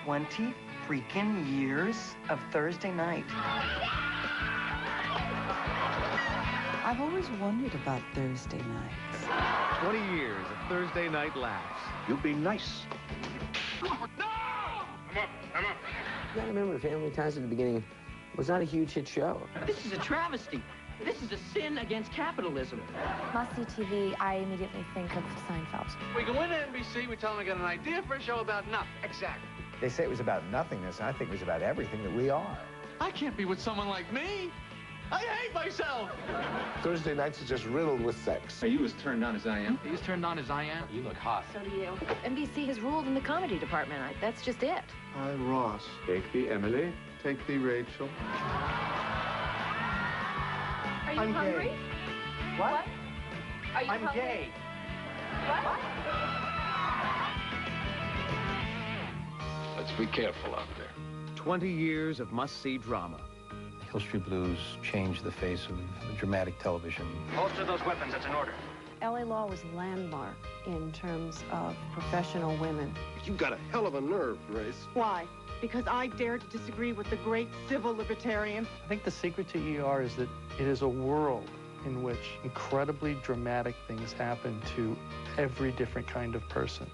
20 freaking years of Thursday night. I've always wondered about Thursday nights. 20 years of Thursday night laughs. You'll be nice. No! I'm up. You gotta remember, Family Ties at the beginning was not a huge hit show. This is a travesty. This is a sin against capitalism. Must-see TV, I immediately think of Seinfeld. We go into NBC, we tell them we got an idea for a show about nothing. Exactly. They say it was about nothingness, and I think it was about everything that we are. I can't be with someone like me. I hate myself. Thursday nights are just riddled with sex. Are you as turned on as I am? Are you as turned on as I am? You look hot. So do you. NBC has ruled in the comedy department. That's just it. Hi, Ross. Take the Emily. Take the Rachel. Are you hungry? Gay. What? Are you I'm hungry? gay. What? Let's be careful out there. 20 years of must-see drama. Hill Street Blues changed the face of dramatic television. Holster those weapons, that's an order. LA Law was landmark in terms of professional women. You've got a hell of a nerve, Grace. Why? Because I dare to disagree with the great civil libertarian. I think the secret to ER is that it is a world in which incredibly dramatic things happen to every different kind of person.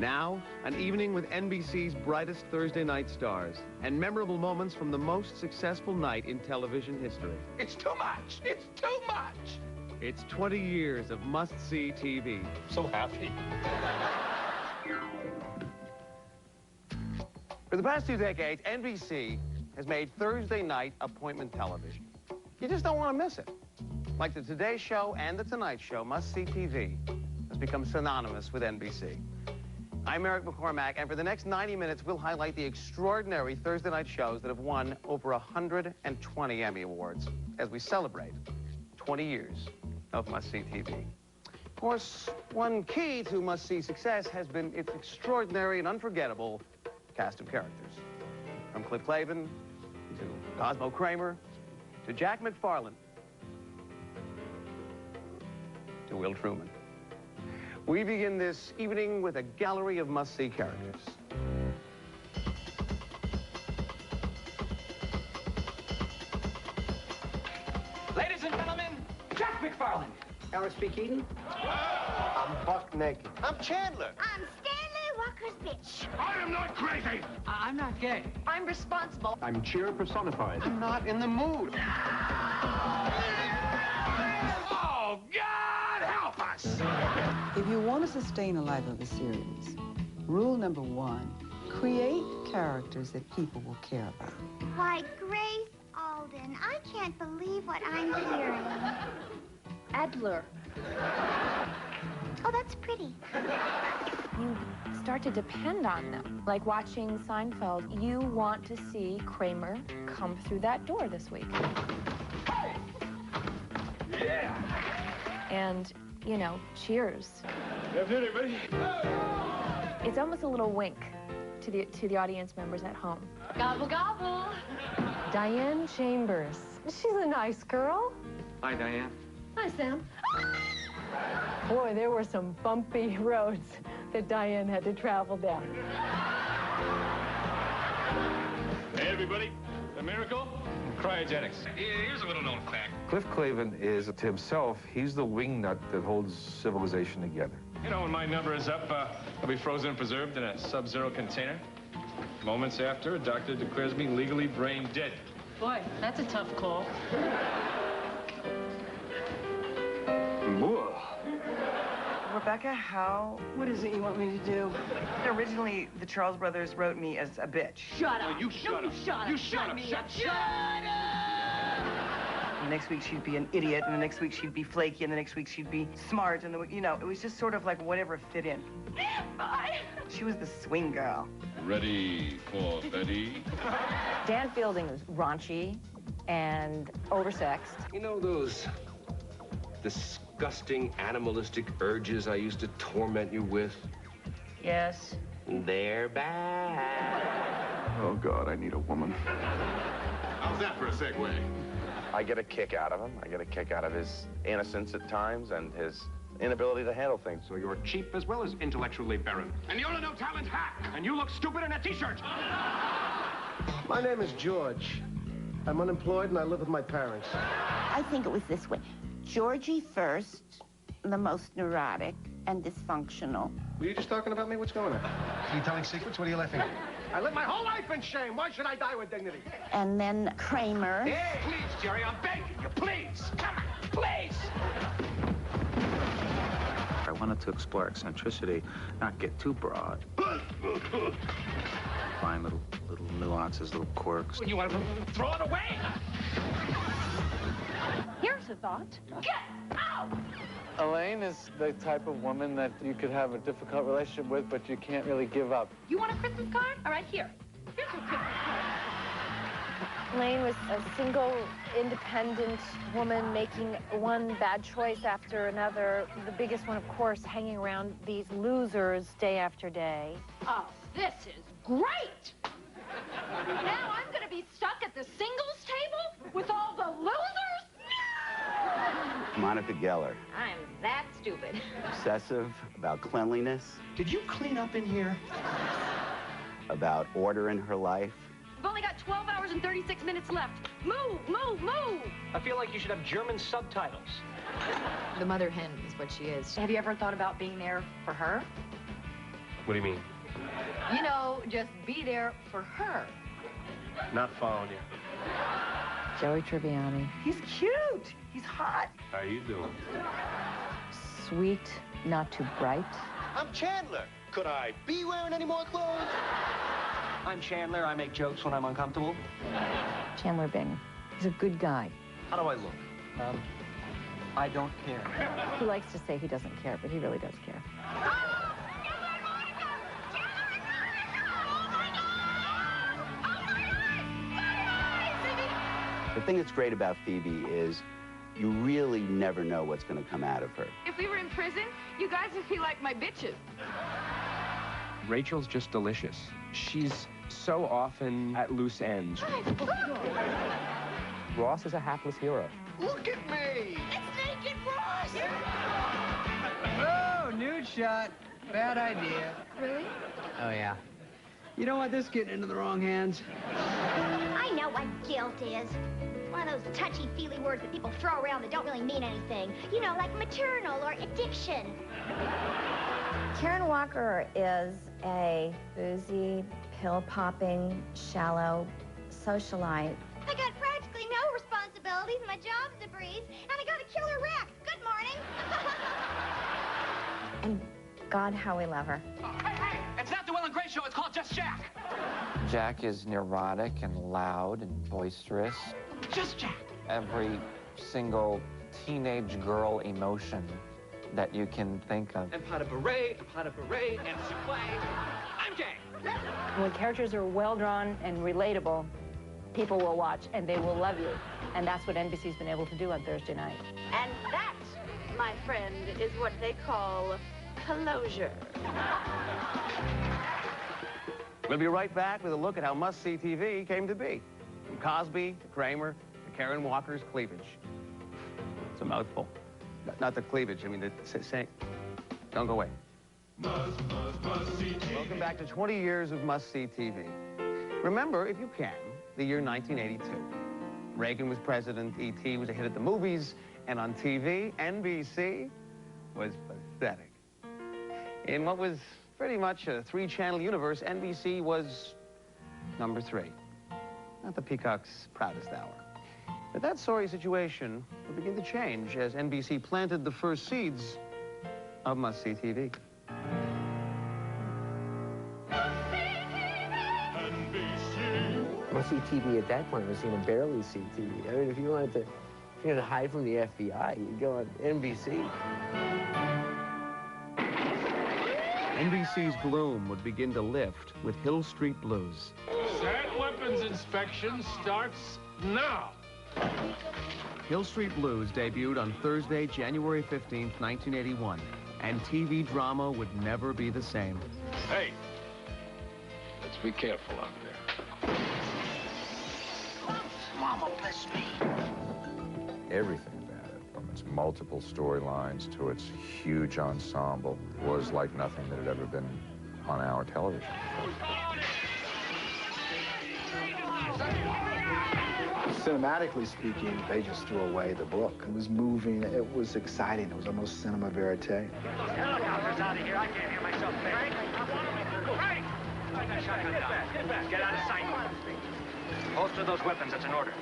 Now, an evening with NBC's brightest Thursday night stars and memorable moments from the most successful night in television history. It's too much. It's too much. It's 20 years of must-see TV. So happy. For the past 2 decades, NBC has made Thursday night appointment television. You just don't want to miss it. Like the Today Show and the Tonight Show, must-see TV has become synonymous with NBC. I'm Eric McCormack, and for the next 90 minutes, we'll highlight the extraordinary Thursday night shows that have won over 120 Emmy Awards as we celebrate 20 years of must-see TV. Of course, one key to must-see success has been its extraordinary and unforgettable cast of characters. From Cliff Clavin to Cosmo Kramer to Jack McFarlane to Will Truman. We begin this evening with a gallery of must-see characters. Ladies and gentlemen, Jack McFarlane. Alex B. Keaton. I'm buck naked. I'm Chandler. I'm Stanley Walker's bitch. I am not crazy. I'm not gay. I'm responsible. I'm cheer personified. I'm not in the mood. Oh, God, help us. If you want to sustain a life of a series, rule number 1, create characters that people will care about. Why, Grace Alden, I can't believe what I'm hearing. Adler. Oh, that's pretty. You start to depend on them. Like watching Seinfeld, you want to see Kramer come through that door this week. Hey! Yeah! And, you know, cheers. Good afternoon, everybody. It's almost a little wink to the audience members at home. Gobble, gobble. Diane Chambers. She's a nice girl. Hi, Diane. Hi, Sam. Boy, there were some bumpy roads that Diane had to travel down. Hey, everybody. A miracle? Cryogenics. Here's a little known fact. Cliff Clavin is, to himself, he's the wingnut that holds civilization together. You know, when my number is up, I'll be frozen and preserved in a sub-zero container. Moments after, a doctor declares me legally brain dead. Boy, that's a tough call. Rebecca, how? What is it you want me to do? Originally, the Charles brothers wrote me as a bitch. Shut up. Oh, you shut up. Shut up. You shut up. Shut up. The next week she'd be an idiot, and the next week she'd be flaky, and the next week she'd be smart, and you know, it was just sort of like whatever fit in. Bye. She was the swing girl. Ready for Betty? Dan Fielding was raunchy and oversexed. You know those disgusting animalistic urges I used to torment you with? Yes. They're back. Oh, God, I need a woman. How's that for a segue? I get a kick out of him. I get a kick out of his innocence at times and his inability to handle things. So you're cheap as well as intellectually barren. And you're a no-talent hack. And you look stupid in a T-shirt. My name is George. I'm unemployed and I live with my parents. I think it was this way. Georgie first, the most neurotic and dysfunctional. Were you just talking about me? What's going on? Are you telling secrets? What are you laughing at? I live my whole life in shame. Why should I die with dignity? And then Kramer. Hey, please, Jerry, I'm begging you, please. Come on, please. I wanted to explore eccentricity, not get too broad. Find little nuances, little quirks. You want to throw it away? Here's a thought. Get out! Elaine is the type of woman that you could have a difficult relationship with, but you can't really give up. You want a Christmas card? All right, here. Here's your Christmas card. Elaine was a single, independent woman making one bad choice after another. The biggest one, of course, hanging around these losers day after day. Oh, this is great! Now I'm going to be stuck at the singles table with all the losers? Monica Geller. I'm that stupid. Obsessive about cleanliness, Did you clean up in here? about order in her life. We've only got 12 hours and 36 minutes left. Move, move, move! I feel like you should have German subtitles. The mother hen is what she is. Have you ever thought about being there for her? What do you mean? You know, just be there for her. Not following you. Joey Tribbiani. He's cute. He's hot. How you doing? Sweet, not too bright. I'm Chandler. Could I be wearing any more clothes? I'm Chandler. I make jokes when I'm uncomfortable. Chandler Bing. He's a good guy. How do I look? I don't care. He likes to say he doesn't care, but he really does care. The thing that's great about Phoebe is you really never know what's going to come out of her. If we were in prison, you guys would be like my bitches. Rachel's just delicious. She's so often at loose ends. Ross is a hapless hero. Look at me! It's naked Ross! Oh, nude shot. Bad idea. Really? Oh, yeah. You don't want this getting into the wrong hands. I know what guilt is. One of those touchy-feely words that people throw around that don't really mean anything. You know, like maternal or addiction. Karen Walker is a boozy, pill-popping, shallow socialite. I got practically no responsibilities, my job's a breeze, and I got a killer rack. Good morning. And God, how we love her. Hey, it's not the Will and Grace show. It's called Just Jack. Jack is neurotic and loud and boisterous. Just Jack. Every single teenage girl emotion that you can think of. And pot of beret, and souffle. I'm gay. When characters are well-drawn and relatable, people will watch and they will love you. And that's what NBC's been able to do on Thursday night. And that, my friend, is what they call closure. We'll be right back with a look at how must-see TV came to be. From Cosby to Kramer to Karen Walker's cleavage. It's a mouthful. Not the cleavage, I mean the say. Don't go away. Welcome back to 20 years of must-see TV. Remember, if you can, the year 1982. Reagan was president, E.T. was a hit at the movies, and on TV, NBC was pathetic. In what was pretty much a three-channel universe, NBC was number 3. Not the Peacock's proudest hour. But that sorry situation would begin to change as NBC planted the first seeds of must-see TV. Must-see TV at that point was, barely see TV. I mean, if you wanted to hide from the FBI, you'd go on NBC. NBC's gloom would begin to lift with Hill Street Blues. That weapons inspection starts now. Hill Street Blues debuted on Thursday, January 15th, 1981, and TV drama would never be the same. Hey, let's be careful out there. Mama bless me. everything about it, from its multiple storylines to its huge ensemble, was like nothing that had ever been on our television. Cinematically speaking, they just threw away the book. It was moving, it was exciting, it was almost cinema verite. Helicopter's out of here. I can't hear myself. Frank! Frank! Get back. Get out of sight. Holster those weapons. That's an order.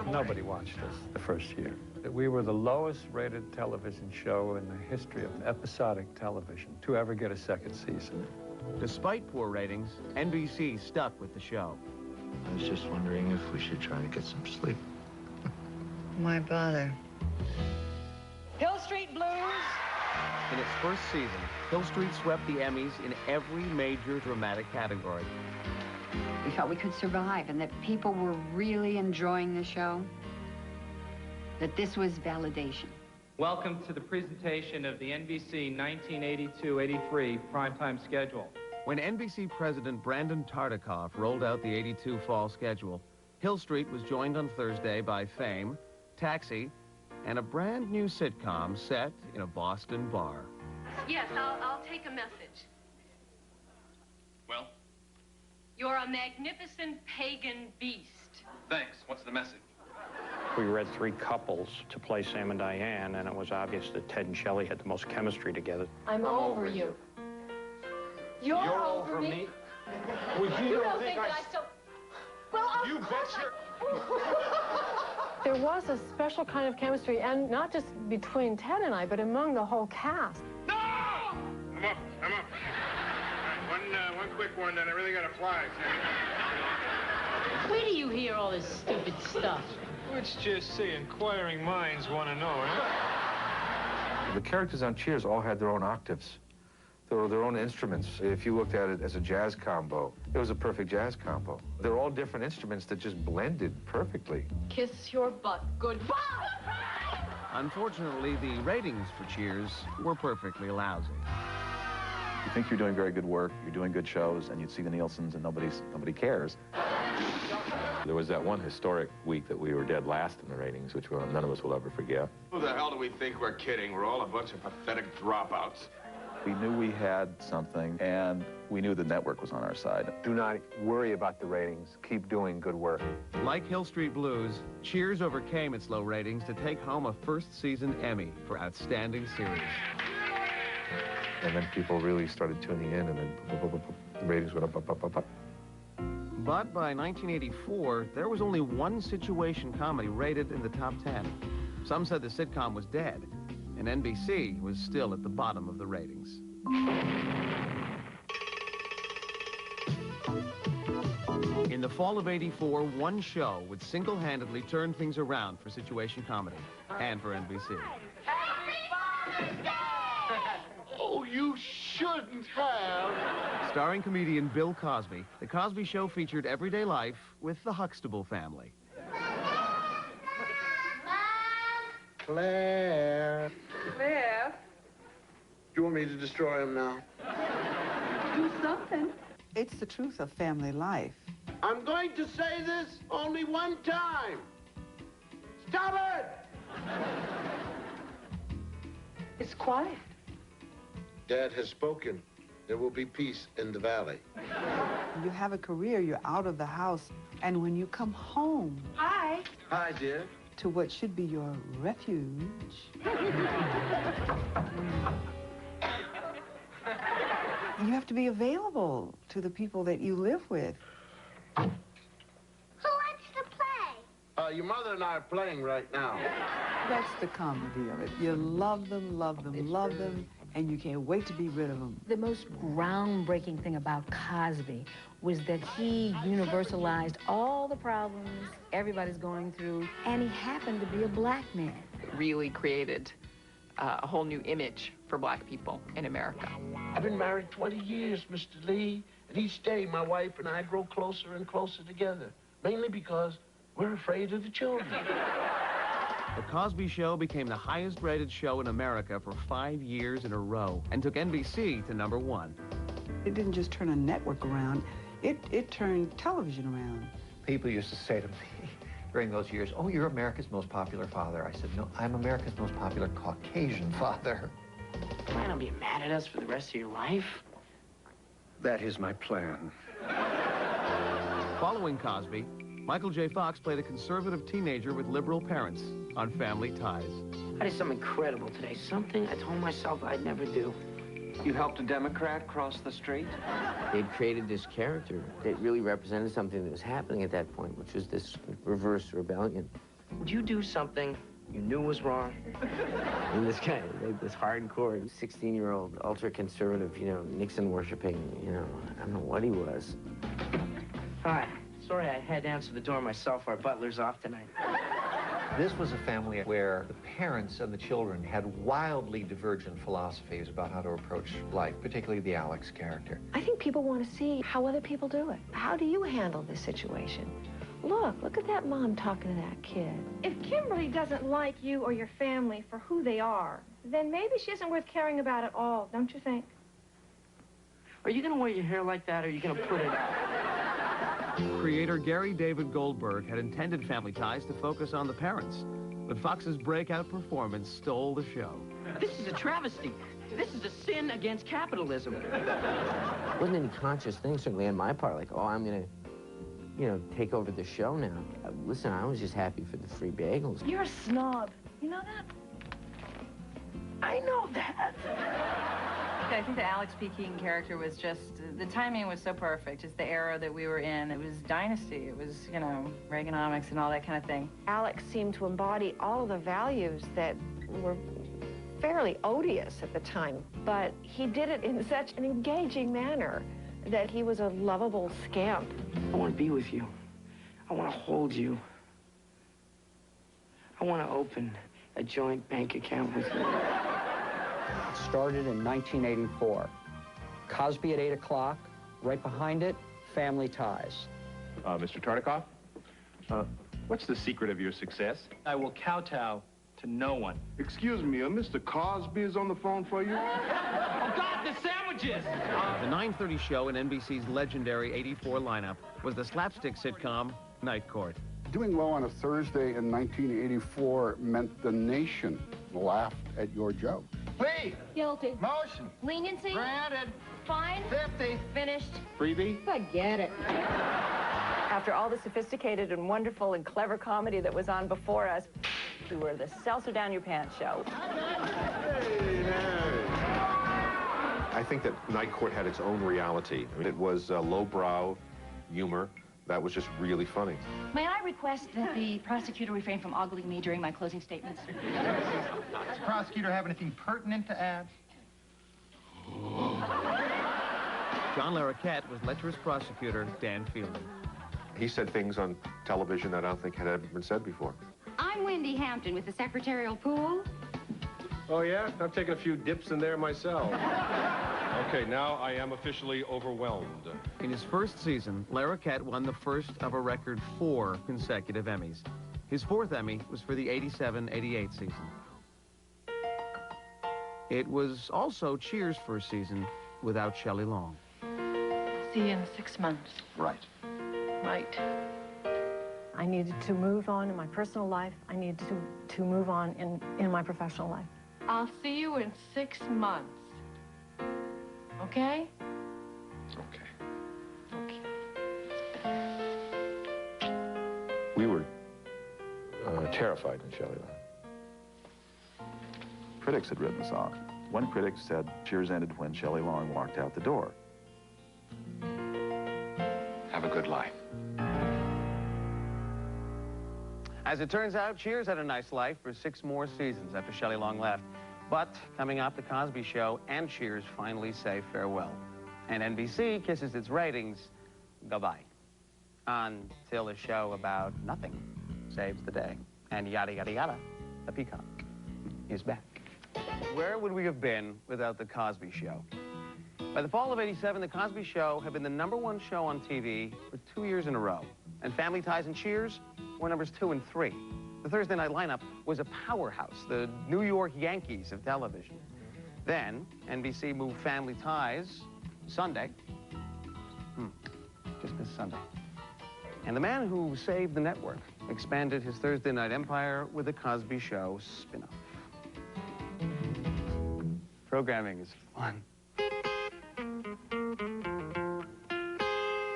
Nobody watched us the first year. We were the lowest rated television show in the history of episodic television to ever get a second season. Despite poor ratings, NBC stuck with the show. I was just wondering if we should try to get some sleep. Why bother? Hill Street Blues. In its first season, Hill Street swept the Emmys in every major dramatic category. We felt we could survive and that people were really enjoying the show. That this was validation. Welcome to the presentation of the NBC 1982-83 primetime schedule. When NBC President Brandon Tartikoff rolled out the 82 fall schedule, Hill Street was joined on Thursday by Fame, Taxi, and a brand new sitcom set in a Boston bar. Yes, I'll take a message. Well? You're a magnificent pagan beast. Thanks. What's the message? We read 3 couples to play Sam and Diane, and it was obvious that Ted and Shelley had the most chemistry together. I'm over you. You're over me? Well, you don't think that I still... Well, you betcha. There was a special kind of chemistry, and not just between Ted and I, but among the whole cast. No! I'm up. All right, one quick one, then I really gotta fly. Where do you hear all this stupid stuff? Let's just say inquiring minds want to know, eh? The characters on Cheers all had their own octaves. There were their own instruments. If you looked at it as a jazz combo, it was a perfect jazz combo. They're all different instruments that just blended perfectly. Kiss your butt. Goodbye! Unfortunately, the ratings for Cheers were perfectly lousy. You think you're doing very good work, you're doing good shows, and you'd see the Nielsen's and nobody cares. There was that one historic week that we were dead last in the ratings, which none of us will ever forget. Who the hell do we think we're kidding? We're all a bunch of pathetic dropouts. We knew we had something, and we knew the network was on our side. Do not worry about the ratings. Keep doing good work. Like Hill Street Blues, Cheers overcame its low ratings to take home a first season Emmy for Outstanding Series. And then people really started tuning in, and then the ratings went up. But by 1984, there was only one situation comedy rated in the top 10. Some said the sitcom was dead, and NBC was still at the bottom of the ratings. In the fall of '84, one show would single-handedly turn things around for situation comedy and for NBC. Oh, you shouldn't have. Starring comedian Bill Cosby, The Cosby Show featured everyday life with the Huxtable family. Claire. Claire. Do you want me to destroy him now? Do something. It's the truth of family life. I'm going to say this only one time. Stop it! It's quiet. Dad has spoken. There will be peace in the valley. You have a career, you're out of the house, and when you come home... Hi. Hi, dear. To what should be your refuge... you have to be available to the people that you live with. Who wants to play? Your mother and I are playing right now. That's the comedy of it. You love them, love them, love them, and you can't wait to be rid of them. The most groundbreaking thing about Cosby was that he universalized all the problems everybody's going through, and he happened to be a black man. It really created a whole new image for black people in America. I've been married 20 years, Mr. Lee, and each day my wife and I grow closer and closer together, mainly because we're afraid of the children. The Cosby Show became the highest-rated show in America for 5 years in a row and took NBC to #1. It didn't just turn a network around, it turned television around. People used to say to me, during those years, oh, you're America's most popular father. I said, no, I'm America's most popular Caucasian father. Plan on being mad at us for the rest of your life? That is my plan. Following Cosby, Michael J. Fox played a conservative teenager with liberal parents on Family Ties. I did something incredible today, something I told myself I'd never do. You helped a Democrat cross the street? They'd created this character that really represented something that was happening at that point, which was this reverse rebellion. Would you do something you knew was wrong? And this guy, like this hardcore 16-year-old ultra-conservative, you know, Nixon-worshipping, you know, I don't know what he was. Hi. Sorry I had to answer the door myself. Our butler's off tonight. This was a family where the parents and the children had wildly divergent philosophies about how to approach life, particularly the Alex character. I think people want to see how other people do it. How do you handle this situation? Look at that mom talking to that kid. If Kimberly doesn't like you or your family for who they are, then maybe she isn't worth caring about at all, don't you think? Are you gonna wear your hair like that, or are you gonna put it out? Creator Gary David Goldberg had intended Family Ties to focus on the parents, but Fox's breakout performance stole the show. This is a travesty. This is a sin against capitalism. It wasn't any conscious thing, certainly on my part, like, oh, I'm gonna, you know, take over the show now. Listen, I was just happy for the free bagels. You're a snob. You know that? I know that. I think the Alex P. Keaton character was just, the timing was so perfect. It's the era that we were in. It was Dynasty. It was, you know, Reaganomics and all that kind of thing. Alex seemed to embody all of the values that were fairly odious at the time, but he did it in such an engaging manner that he was a lovable scamp. I want to be with you. I want to hold you. I want to open a joint bank account with you. It started in 1984. Cosby at 8 o'clock. Right behind it, Family Ties. Mr. Tartikoff, what's the secret of your success? I will kowtow to no one. Excuse me, Mr. Cosby is on the phone for you? Oh, God, the sandwiches! The 9:30 show in NBC's legendary '84 lineup was the slapstick sitcom Night Court. Doing well on a Thursday in 1984 meant the nation laughed at your joke. Plea. Guilty. Motion. Leniency. Granted. Fine. 50. Finished. Freebie. Forget it. After all the sophisticated and wonderful and clever comedy that was on before us, we were the seltzer down your pants show. I think that Night Court had its own reality. I mean, it was lowbrow humor that was just really funny. May I request that the prosecutor refrain from ogling me during my closing statements? Does the prosecutor have anything pertinent to add? John Larroquette was lecherous prosecutor Dan Fielding. He said things on television that I don't think had ever been said before. I'm Wendy Hampton with the secretarial pool. Oh, yeah? I've taken a few dips in there myself. Okay, now I am officially overwhelmed. In his first season, Larroquette won the first of a record 4 consecutive Emmys. His 4th Emmy was for the '87-'88 season. It was also Cheers' first season without Shelley Long. See you in 6 months. Right. Right. I needed to move on in my personal life. I needed to move on in my professional life. I'll see you in 6 months. Okay? Okay. We were terrified in Shelley Long. Critics had written the song. One critic said Cheers ended when Shelley Long walked out the door. Have a good life. As it turns out, Cheers had a nice life for 6 more seasons after Shelley Long left. But coming up, The Cosby Show and Cheers finally say farewell. And NBC kisses its ratings goodbye. Until a show about nothing saves the day. And yada, yada, yada, the peacock is back. Where would we have been without The Cosby Show? By the fall of '87, The Cosby Show had been the #1 show on TV for 2 years in a row. And Family Ties and Cheers were numbers 2 and 3. The Thursday night lineup was a powerhouse, the New York Yankees of television. Then, NBC moved Family Ties Sunday. Just this Sunday. And the man who saved the network expanded his Thursday night empire with the Cosby Show spin-off. Programming is fun.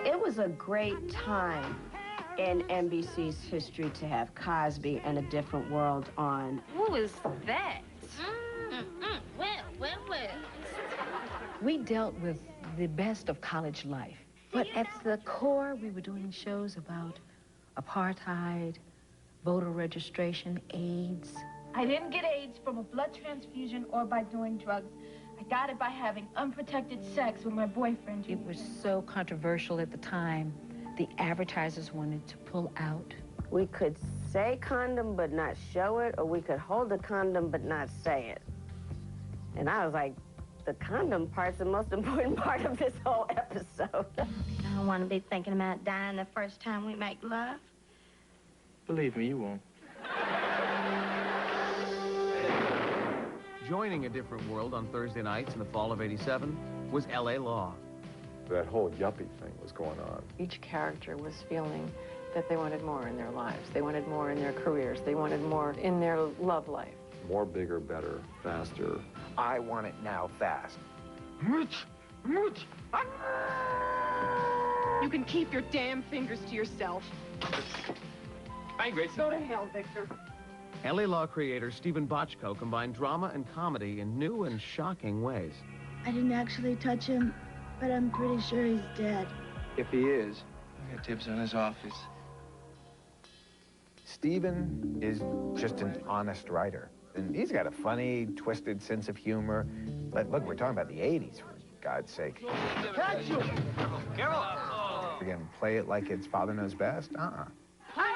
It was a great time in NBC's history to have Cosby and A Different World on. Who is that? Well. We dealt with the best of college life, but at the core, we were doing shows about apartheid, voter registration, AIDS. I didn't get AIDS from a blood transfusion or by doing drugs. I got it by having unprotected sex with my boyfriend. It was so controversial at the time. The advertisers wanted to pull out. We could say condom but not show it, or we could hold a condom but not say it. And I was like, the condom part's the most important part of this whole episode. I don't want to be thinking about dying the first time we make love. Believe me, you won't. Joining A Different World on Thursday nights in the fall of '87 was L.A. Law. That whole yuppie thing was going on. Each character was feeling that they wanted more in their lives. They wanted more in their careers. They wanted more in their love life. More, bigger, better, faster. I want it now, fast. You can keep your damn fingers to yourself. Hi, Gracie. Go to hell, Victor. L.A. Law creator Stephen Bochco combined drama and comedy in new and shocking ways. I didn't actually touch him, but I'm pretty sure he's dead. If he is, I got tips on his office. Stephen is just an honest writer. And he's got a funny, twisted sense of humor. But look, we're talking about the 80s, for God's sake. Catch you! Careful! Again, play it like it's Father Knows Best? I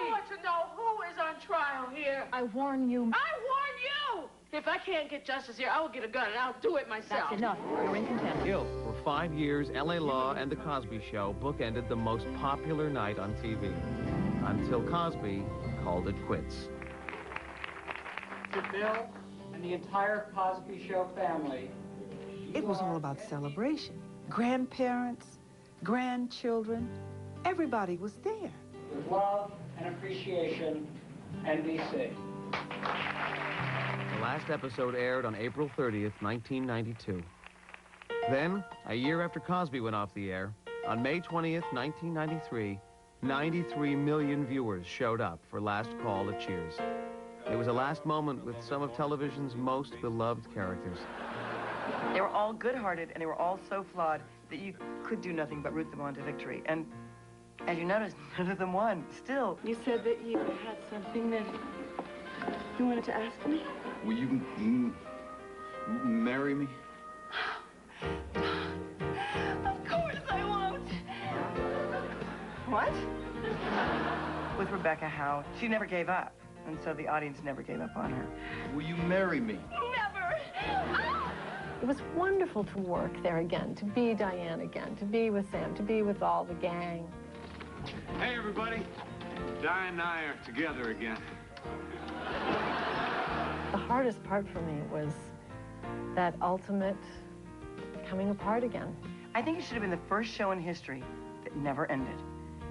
want to know who is on trial here. I warn you. I warn you! If I can't get justice here, I will get a gun and I'll do it myself. That's enough. You're in contempt. For 5 years, L.A. Law and The Cosby Show bookended the most popular night on TV, until Cosby called it quits. To Bill and the entire Cosby Show family. It was all about celebration. Grandparents, grandchildren, everybody was there. With love and appreciation, NBC. The last episode aired on April 30th, 1992. Then, a year after Cosby went off the air, on May 20th, 1993, 93 million viewers showed up for Last Call at Cheers. It was a last moment with some of television's most beloved characters. They were all good-hearted, and they were all so flawed that you could do nothing but root them on to victory. And as you noticed, none of them won. Still. You said that you had something that you wanted to ask me? Will you marry me? Of course I won't. What? With Rebecca Howe, she never gave up. And so the audience never gave up on her. Will you marry me? Never! It was wonderful to work there again, to be Diane again, to be with Sam, to be with all the gang. Hey, everybody. Di and I are together again. The hardest part for me was that ultimate coming apart again. I think it should have been the first show in history that never ended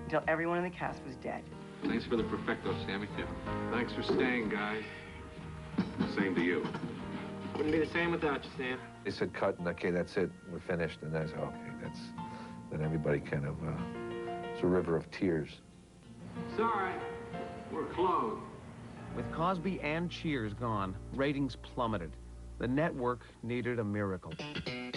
until everyone in the cast was dead. Thanks for the perfecto, Sammy. Yeah. Thanks for staying, guys. Same to you. Wouldn't be the same without you, Sam. They said cut, and okay, that's it, we're finished. And I said, okay, then everybody kind of, it's a river of tears. Sorry, we're closed. With Cosby and Cheers gone, ratings plummeted. The network needed a miracle. See,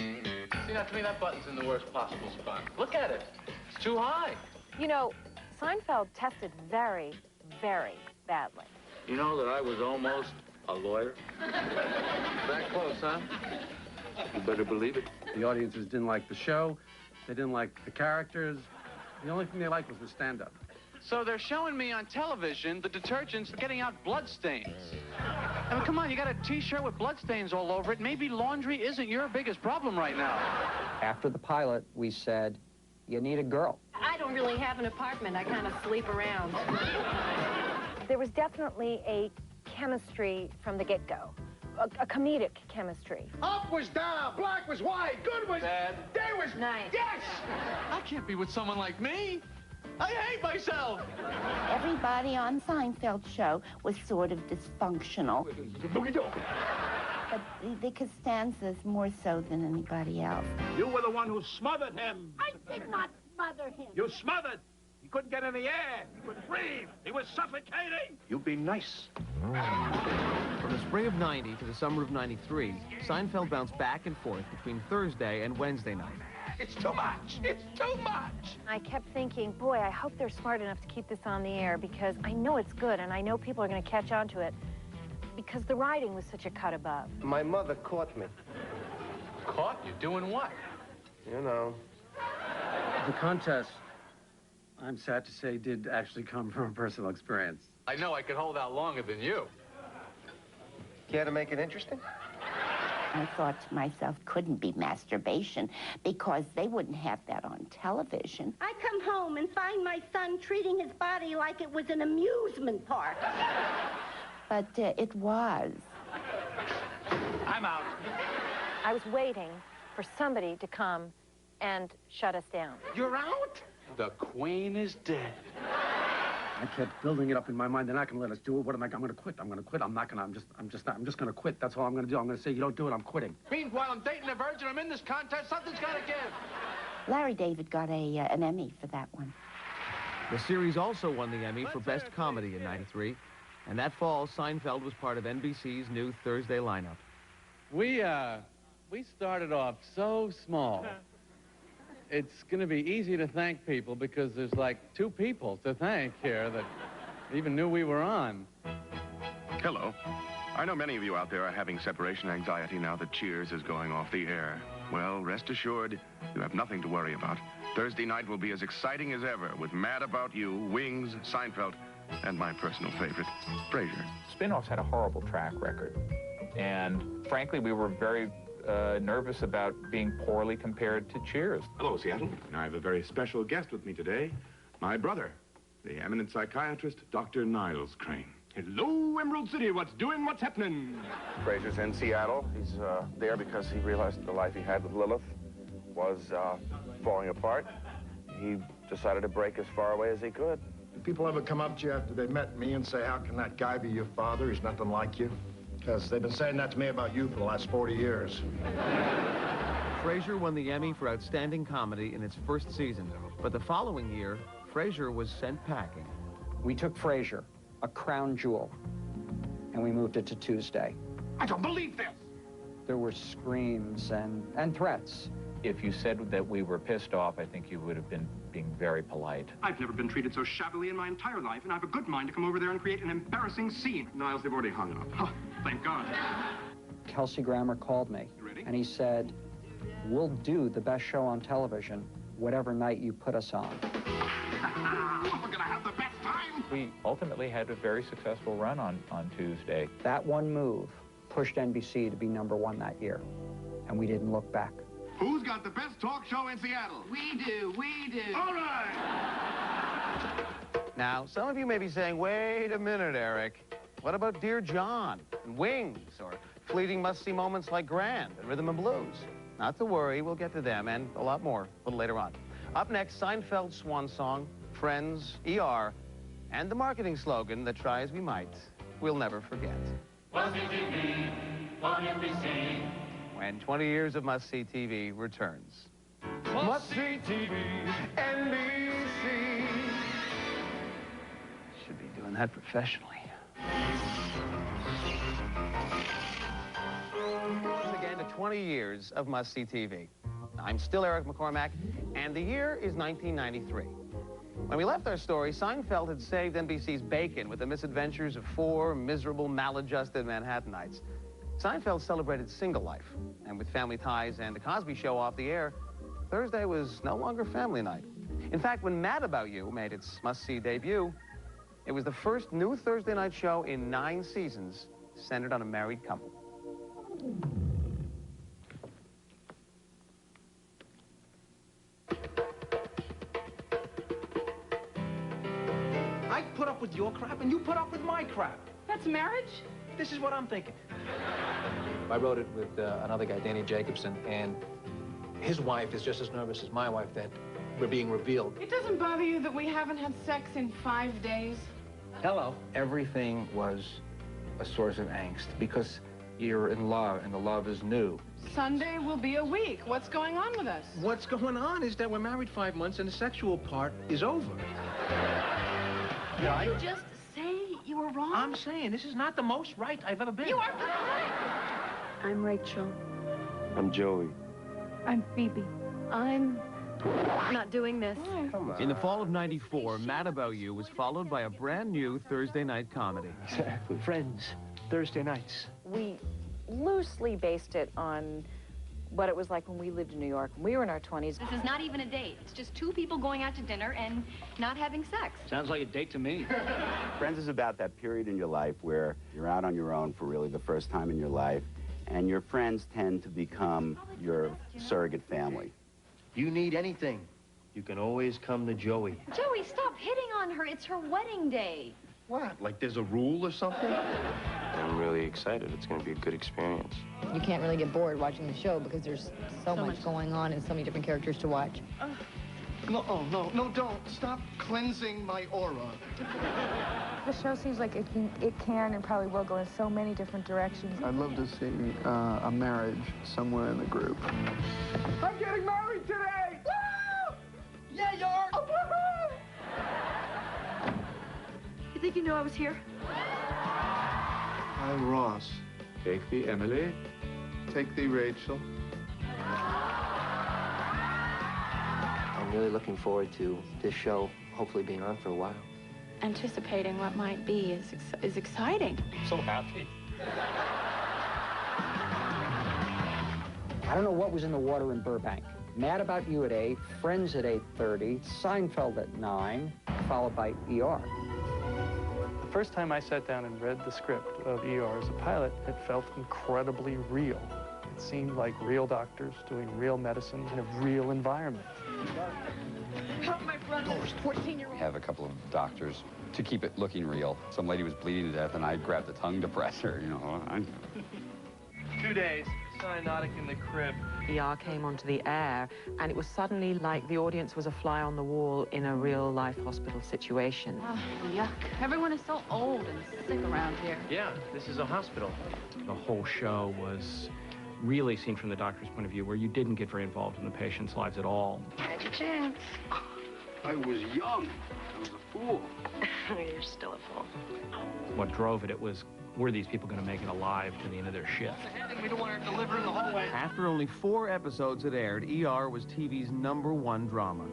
now, to me, that button's in the worst possible spot. Look at it. It's too high. You know, Seinfeld tested very, very badly. You know that I was almost a lawyer? That close, huh? You better believe it. The audiences didn't like the show. They didn't like the characters. The only thing they liked was the stand-up. So they're showing me on television the detergents getting out bloodstains. I mean, come on, you got a T-shirt with bloodstains all over it. Maybe laundry isn't your biggest problem right now. After the pilot, we said, you need a girl. I don't really have an apartment. I kind of sleep around. There was definitely a chemistry from the get-go, a comedic chemistry. Up was down, black was white, good was bad, day was nice. Yes! I can't be with someone like me. I hate myself. Everybody on Seinfeld's show was sort of dysfunctional. But the Costanzas more so than anybody else. You were the one who smothered him. I did not smother him. You smothered. He couldn't get any air. He couldn't breathe. He was suffocating. You be nice. From the spring of '90 to the summer of '93, Seinfeld bounced back and forth between Thursday and Wednesday night. It's too much. It's too much. I kept thinking, boy, I hope they're smart enough to keep this on the air because I know it's good and I know people are going to catch on to it because the writing was such a cut above. My mother caught me. Caught you doing what? You know. The contest, I'm sad to say, did actually come from a personal experience. I know I could hold out longer than you. Care to make it interesting? I thought to myself, couldn't be masturbation because they wouldn't have that on television. I come home and find my son treating his body like it was an amusement park. But it was. I'm out. I was waiting for somebody to come and shut us down. You're out? The Queen is dead. I kept building it up in my mind. They're not going to let us do it. What am I? I'm going to quit. I'm going to quit. I'm just going to quit. That's all I'm going to do. I'm going to say, you don't do it, I'm quitting. Meanwhile, I'm dating a virgin. I'm in this contest. Something's got to give. Larry David got an Emmy for that one. The series also won the Emmy for Best Comedy in '93, and that fall, Seinfeld was part of NBC's new Thursday lineup. We started off so small. It's going to be easy to thank people because there's like 2 people to thank here that even knew we were on. Hello. I know many of you out there are having separation anxiety now that Cheers is going off the air. Well, rest assured, you have nothing to worry about. Thursday night will be as exciting as ever with Mad About You, Wings, Seinfeld, and my personal favorite, Frasier. Spin-offs had a horrible track record. And frankly, we were very nervous about being poorly compared to Cheers. Hello, Seattle. I have a very special guest with me today, my brother, the eminent psychiatrist, Dr. Niles Crane. Hello, Emerald City. What's doing? What's happening? Frasier's in Seattle. He's there because he realized the life he had with Lilith was falling apart. He decided to break as far away as he could. Do people ever come up to you after they met me and say, how can that guy be your father? He's nothing like you. Because they've been saying that to me about you for the last 40 years. Frasier won the Emmy for Outstanding Comedy in its first season, but the following year, Frasier was sent packing. We took Frasier, a crown jewel, and we moved it to Tuesday. I don't believe this. There were screams and threats. If you said that we were pissed off, I think you would have been being very polite. I've never been treated so shabbily in my entire life, and I have a good mind to come over there and create an embarrassing scene. Niles, they've already hung up. Oh, thank God. Kelsey Grammer called me, and he said, we'll do the best show on television, whatever night you put us on. We're gonna have the best time. We ultimately had a very successful run on Tuesday. That one move pushed NBC to be #1 that year, and we didn't look back. Who's got the best talk show in Seattle? We do. All right. Now, some of you may be saying, wait a minute, Eric. What about Dear John and Wings or fleeting must-see moments like Grand and Rhythm and Blues? Not to worry, we'll get to them and a lot more a little later on. Up next, Seinfeld's swan song, Friends, ER, and the marketing slogan that try as we might, we'll never forget. Must-see TV on NBC. When 20 years of must-see TV returns. Must-see TV, NBC. Should be doing that professionally. Once again to 20 years of must-see TV. I'm still Eric McCormack, and the year is 1993. When we left our story, Seinfeld had saved NBC's bacon with the misadventures of 4 miserable, maladjusted Manhattanites. Seinfeld celebrated single life, and with Family Ties and The Cosby Show off the air, Thursday was no longer family night. In fact, when Mad About You made its must-see debut, it was the first new Thursday night show in 9 seasons centered on a married couple. I put up with your crap, and you put up with my crap. That's marriage? This is what I'm thinking. I wrote it with another guy, Danny Jacobson, and his wife is just as nervous as my wife that we're being revealed. It doesn't bother you that we haven't had sex in 5 days? Hello. Everything was a source of angst because you're in love and the love is new. Sunday will be a week. What's going on with us? What's going on is that we're married 5 months and the sexual part is over. Did you just say you were wrong? I'm saying this is not the most right I've ever been. You are correct. I'm Rachel. I'm Joey. I'm Phoebe. I'm not doing this. In the fall of '94, Mad About You was followed by a brand new Thursday night comedy. Exactly. Friends, Thursday nights. We loosely based it on what it was like when we lived in New York. When we were in our 20s. This is not even a date. It's just two people going out to dinner and not having sex. Sounds like a date to me. Friends is about that period in your life where you're out on your own for really the first time in your life, and your friends tend to become your surrogate family. You need anything, you can always come to Joey. Joey, stop hitting on her. It's her wedding day. What? Like there's a rule or something? I'm really excited. It's going to be a good experience. You can't really get bored watching the show because there's so much going on and so many different characters to watch. No, don't. Stop cleansing my aura. The show seems like it can and probably will go in so many different directions. I'd love to see a marriage somewhere in the group. I'm getting married today! Woo! Yeah, you are. Oh, woohoo! You think you knew I was here? I'm Ross. Take thee, Emily. Take thee, Rachel. I'm really looking forward to this show hopefully being on for a while. Anticipating what might be is exciting. I'm so happy. I don't know what was in the water in Burbank. Mad About You at 8, Friends at 8:30, Seinfeld at 9, followed by ER. The first time I sat down and read the script of ER as a pilot, it felt incredibly real. It seemed like real doctors doing real medicine in a real environment. Help my brother's 14-year-old. We have a couple of doctors to keep it looking real. Some lady was bleeding to death, and I grabbed the tongue depressor, you know. 2 days, cyanotic in the crib. ER came onto the air, and it was suddenly like the audience was a fly on the wall in a real-life hospital situation. Oh, yuck. Everyone is so old and sick around here. Yeah, this is a hospital. The whole show was really seen from the doctor's point of view, where you didn't get very involved in the patients' lives at all. Had your chance. I was young. I was a fool. You're still a fool. What drove it, was, were these people going to make it alive to the end of their shift? We don't want to deliver in the hallway. After only 4 episodes it aired, ER was TV's #1 drama.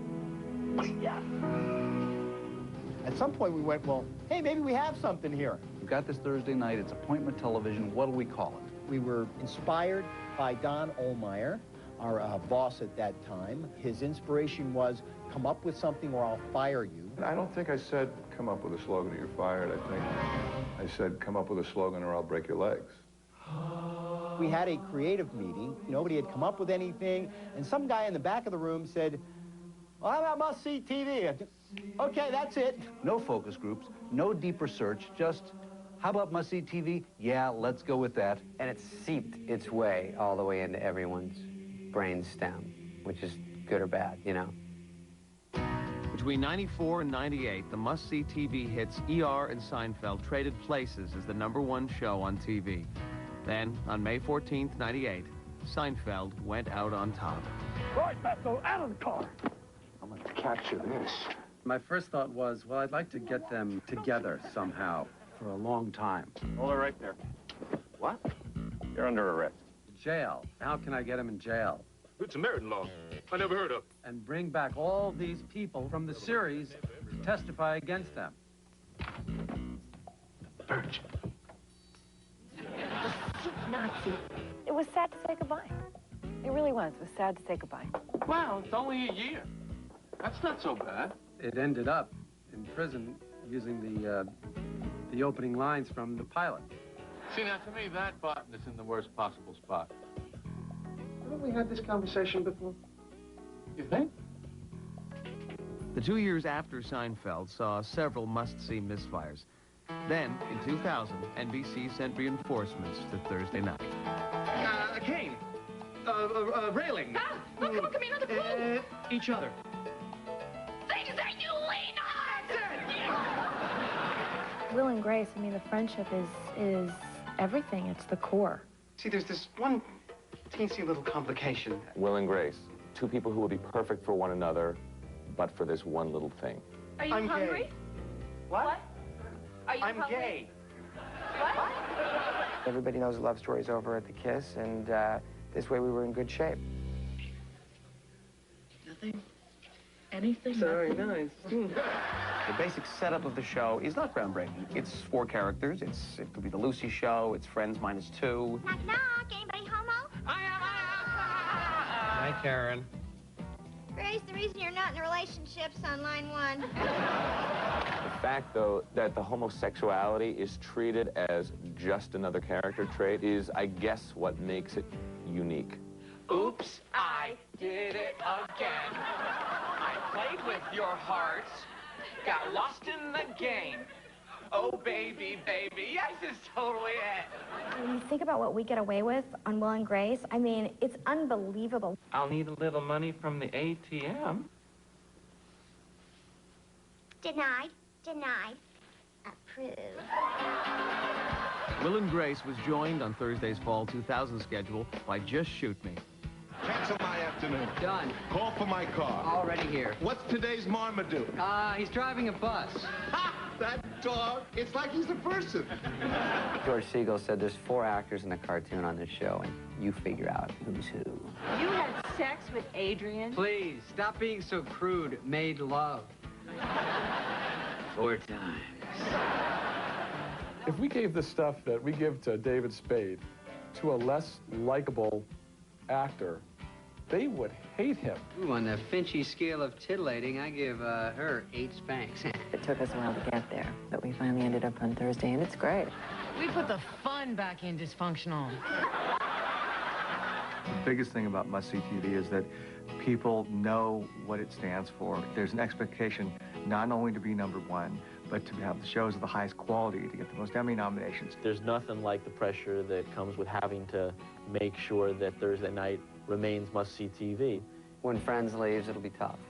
Yeah. At some point we went, well, hey, maybe we have something here. We've got this Thursday night. It's appointment television. What do we call it? We were inspired by Don Ohlmeyer, our boss at that time. His inspiration was, come up with something or I'll fire you. I don't think I said, come up with a slogan or you're fired. I think I said, come up with a slogan or I'll break your legs. We had a creative meeting. Nobody had come up with anything. And some guy in the back of the room said, well, how about must-see TV? Okay, that's it. No focus groups, no deep research, just, how about must-see TV? Yeah, let's go with that. And it seeped its way all the way into everyone's brain stem, which is good or bad, you know? Between '94 and '98, the must-see TV hits ER and Seinfeld traded places as the #1 show on TV. Then, on May 14th, '98, Seinfeld went out on top. Right, Bethel, out of the car. I'm going to capture this. My first thought was, well, I'd like to get them together somehow for a long time. Hold it right there. What? You're under arrest. Jail. How can I get him in jail? It's a American law. I never heard of. And bring back all these people from the series to testify against them. Virgin. Nazi. It was sad to say goodbye. It really was. It was sad to say goodbye. Wow, it's only a year. That's not so bad. It ended up in prison using the opening lines from the pilot. See, now, to me, that button is in the worst possible spot. Haven't we had this conversation before? You think? The 2 years after Seinfeld saw several must-see misfires. Then, in 2000, NBC sent reinforcements to Thursday night. A cane. Railing. Ah! Oh, come on, come in on the pool. Each other. Will and Grace, I mean, the friendship is everything. It's the core. See, there's this one teensy little complication. Will and Grace, two people who will be perfect for one another, but for this one little thing. Are you I'm hungry? gay. What? Are you I'm hungry? gay. What? Everybody knows the love story's over at the Kiss, and this way we were in good shape. Nothing. Anything. Sorry, nothing. nice. The basic setup of the show is not groundbreaking. It's 4 characters. It could be the Lucy show. It's Friends minus 2. Knock, knock. Anybody homo? Hi, Karen. Grace, the reason you're not in a relationship's on line 1. The fact, though, that the homosexuality is treated as just another character trait is, I guess, what makes it unique. Oops, I did it again. I played with your hearts, got lost in the game. Oh, baby, baby, yes, it's totally it. When you think about what we get away with on Will and Grace, I mean, it's unbelievable. I'll need a little money from the ATM. Denied, denied, approved. Will and Grace was joined on Thursday's Fall 2000 schedule by Just Shoot Me. Cancel my afternoon. Done. Call for my car. Already here. What's today's Marmaduke? He's driving a bus. Ha! That dog. It's like he's a person. George Siegel said there's 4 actors in a cartoon on this show, and you figure out who's who. You had sex with Adrian? Please, stop being so crude. Made love. 4 times. If we gave the stuff that we give to David Spade to a less likable actor, they would hate him. Ooh, on the Finchy scale of titillating, I give her 8 spanks. It took us a while to get there, but we finally ended up on Thursday, and it's great. We put the fun back in Dysfunctional. The biggest thing about must-see TV is that people know what it stands for. There's an expectation not only to be #1, but to have the shows of the highest quality, to get the most Emmy nominations. There's nothing like the pressure that comes with having to make sure that Thursday night remains must-see TV. When Friends leaves, it'll be tough.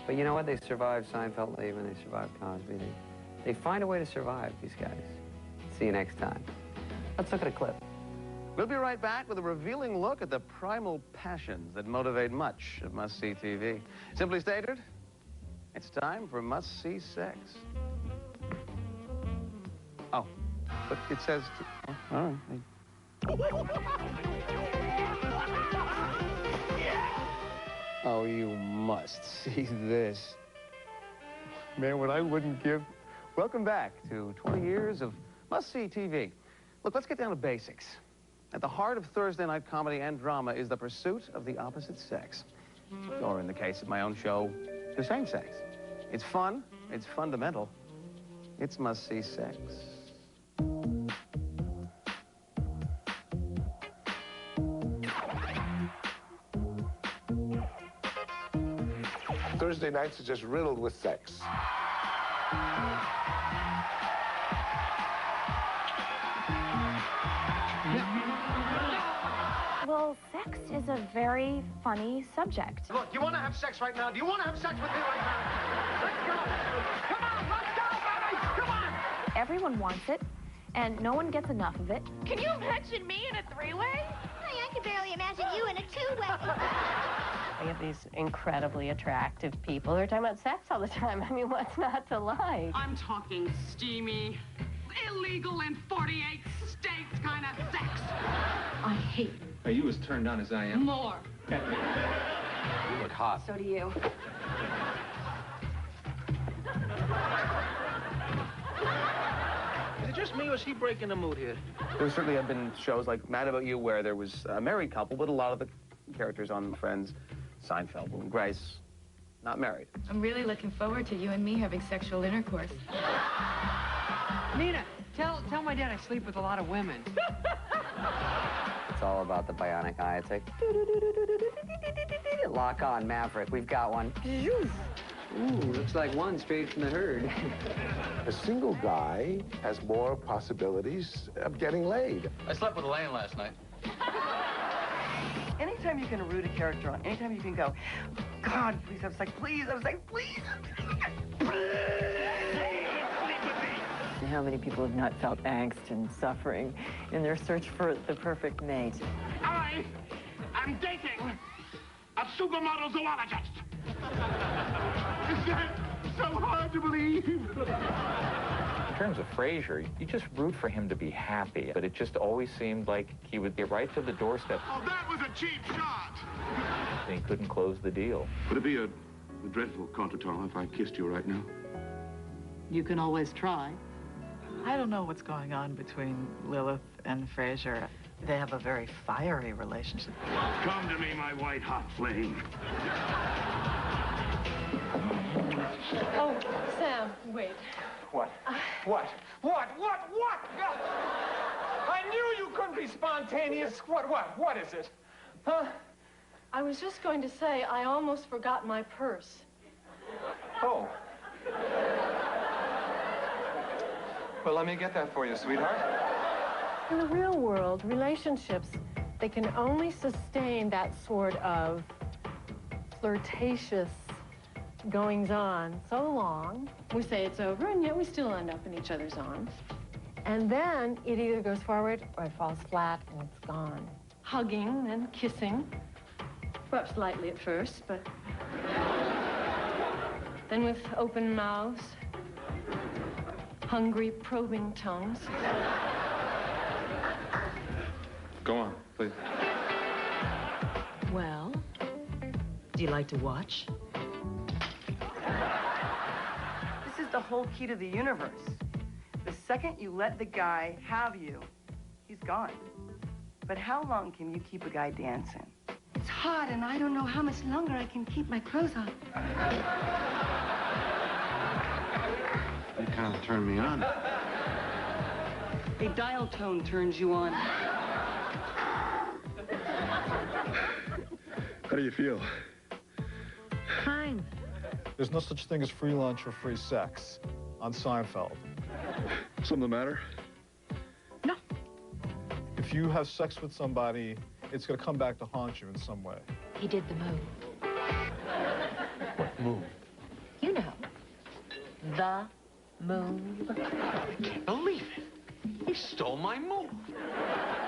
But you know what? They survived Seinfeld leaving, they survived Cosby. They find a way to survive, these guys. See you next time. Let's look at a clip. We'll be right back with a revealing look at the primal passions that motivate much of must-see TV. Simply stated, it's time for must-see sex. Oh, but it says... all right. Oh, you must see this. Man, what I wouldn't give. Welcome back to 20 years of must-see TV. Look, let's get down to basics. At the heart of Thursday night comedy and drama is the pursuit of the opposite sex. Or in the case of my own show, the same sex. It's fun, it's fundamental, it's must-see sex. Thursday nights are just riddled with sex. Well, sex is a very funny subject. Look, you want to have sex right now? Do you want to have sex with me right now? Let's go! Come on, let's go, baby! Come on! Everyone wants it, and no one gets enough of it. Can you imagine me in a 3-way? Hey, I can barely imagine you in a 2-way. We have these incredibly attractive people. They're talking about sex all the time. I mean, what's not to like? I'm talking steamy, illegal in 48 states kind of sex. I hate it. Are you as turned on as I am? More. You look hot. So do you. Is it just me, or is he breaking the mood here? There certainly have been shows like Mad About You where there was a married couple, but a lot of the characters on Friends, Seinfeld, Will and Grace, not married. I'm really looking forward to you and me having sexual intercourse. Nina, tell my dad I sleep with a lot of women. It's all about the bionic eye. It's like, lock on, Maverick. We've got one. Ooh, looks like one straight from the herd. A single guy has more possibilities of getting laid. I slept with Elaine last night. Anytime you can root a character on, anytime you can go, God, please, I was like, please, I was like, please, please, sleep with me. imagine how many people have not felt angst and suffering in their search for the perfect mate. I am dating a supermodel zoologist. Is that so hard to believe? In terms of Frasier, you just root for him to be happy, but it just always seemed like he would get right to the doorstep. Oh, that was a cheap shot. And he couldn't close the deal. Would it be a dreadful contretemps if I kissed you right now? You can always try. I don't know what's going on between Lilith and Frasier. They have a very fiery relationship. Come to me, my white-hot flame. Oh, Sam, wait. What? What? I knew you couldn't be spontaneous. What is it? Huh? I was just going to say, I almost forgot my purse. Oh. Well, let me get that for you, sweetheart. In the real world, relationships, they can only sustain that sort of flirtatious goings-on so long. We say it's over, and yet we still end up in each other's arms. And then it either goes forward or it falls flat and it's gone. Hugging and kissing, perhaps lightly at first, but then with open mouths, hungry, probing tongues. Go on, please. Well, do you like to watch? This is the whole key to the universe. The second you let the guy have you, he's gone. But how long can you keep a guy dancing? It's hot, and I don't know how much longer I can keep my clothes on. You kind of turned me on. A dial tone turns you on. How do you feel? Fine. There's no such thing as free lunch or free sex on Seinfeld. Something the matter? No. If you have sex with somebody, it's going to come back to haunt you in some way. He did the move. What move? You know. The move. I can't believe it. He stole my move.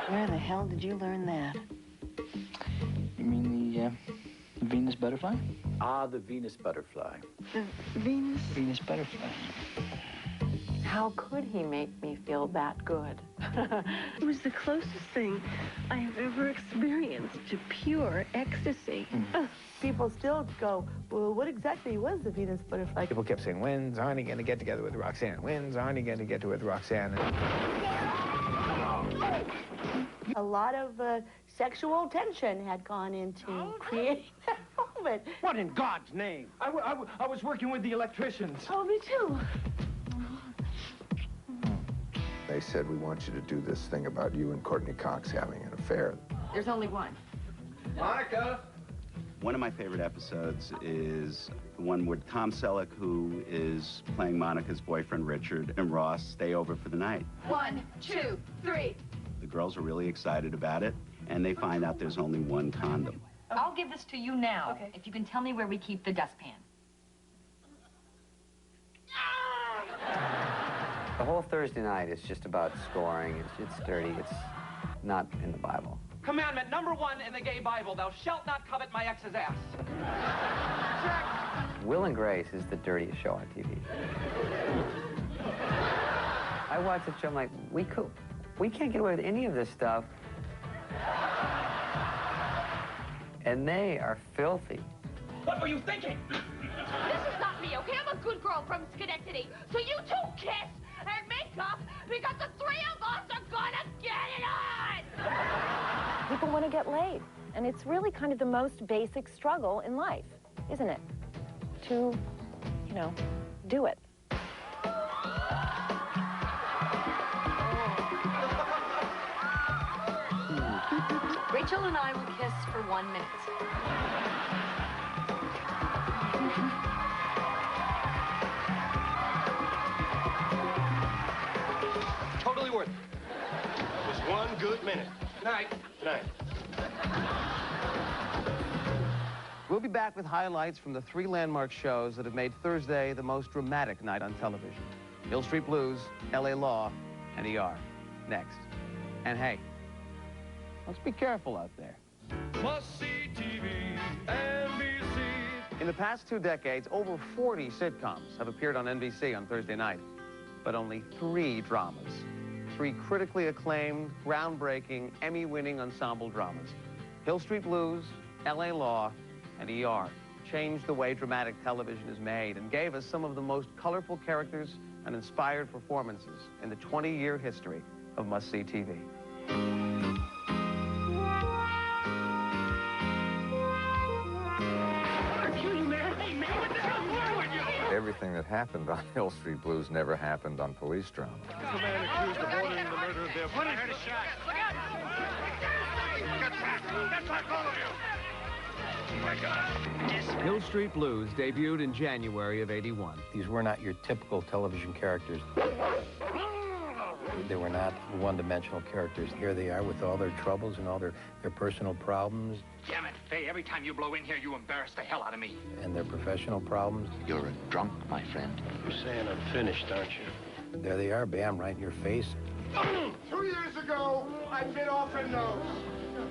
Where the hell did you learn that? You mean the Venus butterfly? Ah, the Venus butterfly. The Venus? Venus butterfly. How could he make me feel that good? It was the closest thing I have ever experienced to pure ecstasy. People still go, well, what exactly was the Venus butterfly? People kept saying, when's Arnie going to get together with Roxanne? When's Arnie going to get with Roxanne? A lot of sexual tension had gone into creating that moment. What in God's name? I was working with the electricians. Oh, me too. They said, we want you to do this thing about you and Courtney Cox having an affair. There's only one. Monica! One of my favorite episodes is the one where Tom Selleck, who is playing Monica's boyfriend, Richard, and Ross stay over for the night. 1, 2, 3. The girls are really excited about it, and they find out there's only one condom. I'll give this to you now, if you can tell me where we keep the dustpan. The whole Thursday night is just about scoring. It's dirty. It's not in the Bible. Commandment number 1 in the gay Bible, thou shalt not covet my ex's ass. Will and Grace is the dirtiest show on TV. I watch the show, I'm like, we can't get away with any of this stuff. And they are filthy. What were you thinking? This is not me, okay? I'm a good girl from Schenectady. So you two kiss and make up because the three of us are gonna get it on! People want to get laid. And it's really kind of the most basic struggle in life, isn't it? To, you know, do it. Rachel and I will kiss for 1 minute. Totally worth it. Just 1 good minute. Good night. Good night. We'll be back with highlights from the 3 landmark shows that have made Thursday the most dramatic night on television. Hill Street Blues, LA Law, and ER. Next. And hey, let's be careful out there. Must-see TV, NBC. In the past 2 decades, over 40 sitcoms have appeared on NBC on Thursday night, but only 3 dramas. 3 critically acclaimed, groundbreaking, Emmy-winning ensemble dramas. Hill Street Blues, LA Law, and ER changed the way dramatic television is made and gave us some of the most colorful characters and inspired performances in the 20-year history of must-see TV. Everything that happened on Hill Street Blues never happened on police drama. The man accused of ordering the murder of their friend. I heard a shot. Look out! Get back! Get back, all of you! Oh, my God. Hill Street Blues debuted in January of '81. These were not your typical television characters. They were not one-dimensional characters. Here they are with all their troubles and all their personal problems. Damn it, Faye, every time you blow in here, you embarrass the hell out of me. And their professional problems. You're a drunk, my friend. You're saying I'm finished, aren't you? There they are, bam, right in your face. 2 years ago, I bit off a nose.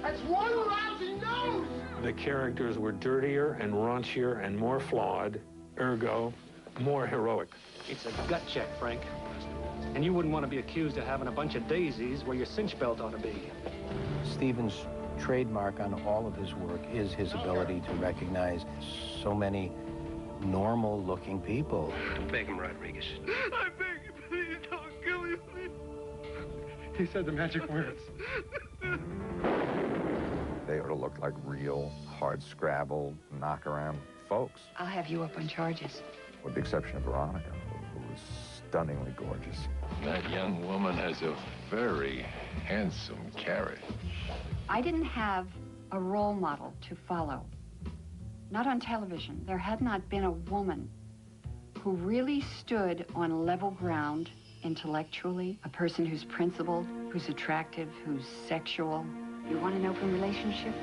That's one lousy nose! The characters were dirtier and raunchier and more flawed, ergo, more heroic. It's a gut check, Frank. And you wouldn't want to be accused of having a bunch of daisies where your cinch belt ought to be. Stephen's trademark on all of his work is his ability to recognize so many normal-looking people. Beg him, Rodriguez. I beg you, please don't kill me, please. He said the magic words. They ought to look like real, hard-scrabble, knock-around folks, I'll have you up on charges. with the exception of Veronica, who was stunningly gorgeous. That young woman has a very handsome carriage. I didn't have a role model to follow. Not on television. There had not been a woman who really stood on level ground intellectually, a person who's principled, who's attractive, who's sexual. You want an open relationship?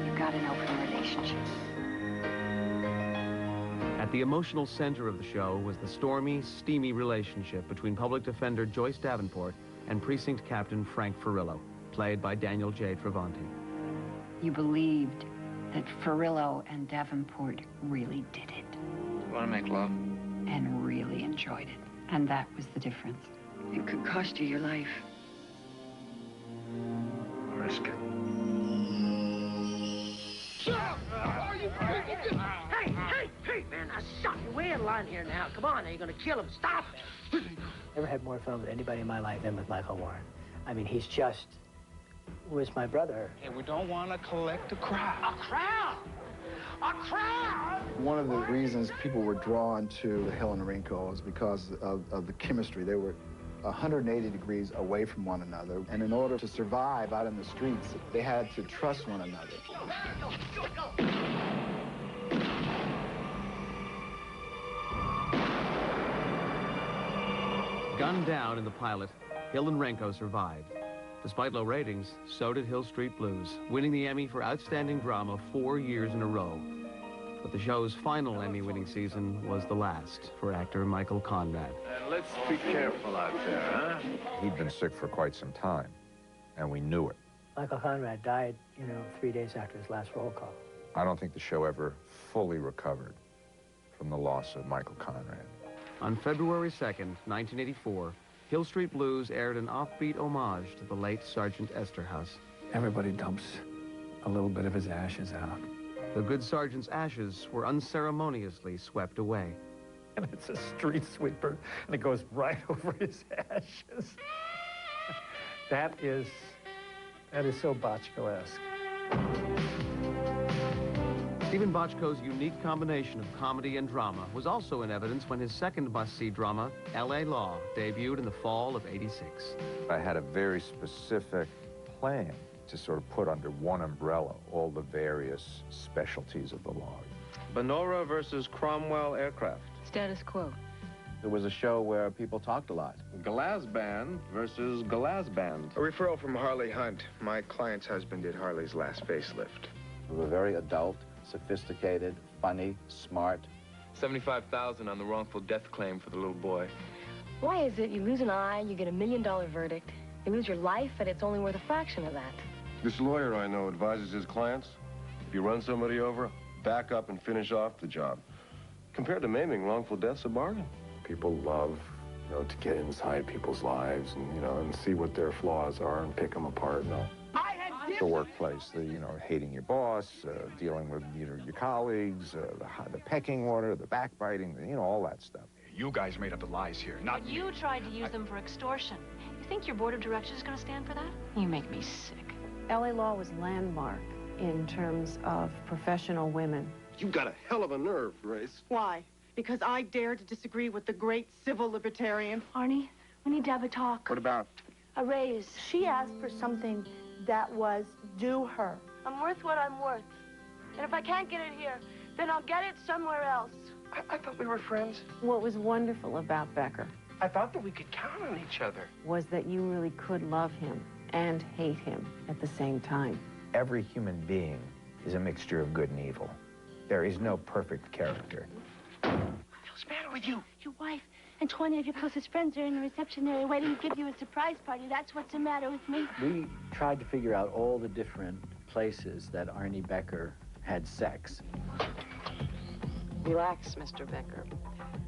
You've got an open relationship. At the emotional center of the show was the stormy, steamy relationship between public defender Joyce Davenport and precinct captain Frank Furillo, played by Daniel J. Travanti. You believed that Furillo and Davenport really did it. You want to make love? And really enjoyed it. And that was the difference. It could cost you your life. Risk it. Are you freaking... Hey, man, I shot you. We're in line here now. Come on, are you going to kill him? Stop it. Never had more fun with anybody in my life than with Michael Warren. I mean, he's just... was my brother. And we don't want to collect a crowd. A crowd? A crowd? One of the reasons people were drawn to the Hill and Rinko is because of the chemistry. They were 180 degrees away from one another, and in order to survive out in the streets, they had to trust one another. Gunned down in the pilot, Hill and Renko survived. Despite low ratings, so did Hill Street Blues, winning the Emmy for Outstanding Drama 4 years in a row. But the show's final Emmy-winning season was the last for actor Michael Conrad. And let's be careful out there, huh? He'd been sick for quite some time, and we knew it. Michael Conrad died, 3 days after his last roll call. I don't think the show ever fully recovered from the loss of Michael Conrad. On February 2nd, 1984, Hill Street Blues aired an offbeat homage to the late Sergeant Esterhaus. Everybody dumps a little bit of his ashes out. The good sergeant's ashes were unceremoniously swept away. And it's a street sweeper, and it goes right over his ashes. That is so Bochco-esque. Stephen Bochco's unique combination of comedy and drama was also in evidence when his second must-see drama, LA Law, debuted in the fall of '86. I had a very specific plan to sort of put under one umbrella all the various specialties of the law. Benora versus Cromwell Aircraft. Status quo. It was a show where people talked a lot. Galazband versus Galazband. A referral from Harley Hunt. My client's husband did Harley's last facelift. We were very adult, sophisticated, funny, smart. $75,000 on the wrongful death claim for the little boy. Why is it you lose an eye, you get $1 million verdict, you lose your life, and it's only worth a fraction of that? This lawyer I know advises his clients, if you run somebody over, back up and finish off the job. Compared to maiming, wrongful death's a bargain. People love, you know, to get inside people's lives and, you know, and see what their flaws are and pick them apart. No. The workplace, you know, hating your boss, dealing with, you know, your colleagues, the pecking order, the backbiting, you know, all that stuff. You guys made up the lies here, not you tried to use them for extortion. You think your board of directors is going to stand for that? You make me sick. LA Law was landmark in terms of professional women. You've got a hell of a nerve, Grace. Why? Because I dare to disagree with the great civil libertarian. Arnie, we need to have a talk. What about? A raise. She asked for something that was due her. I'm worth what I'm worth. And if I can't get it here, then I'll get it somewhere else. I thought we were friends. What was wonderful about Becker I thought that we could count on each other. was that you really could love him and hate him at the same time. Every human being is a mixture of good and evil. There is no perfect character. What's the matter with you? Your wife and 20 of your closest friends are in the reception area waiting to give you a surprise party. That's what's the matter with me. We tried to figure out all the different places that Arnie Becker had sex. Relax, Mr. Becker.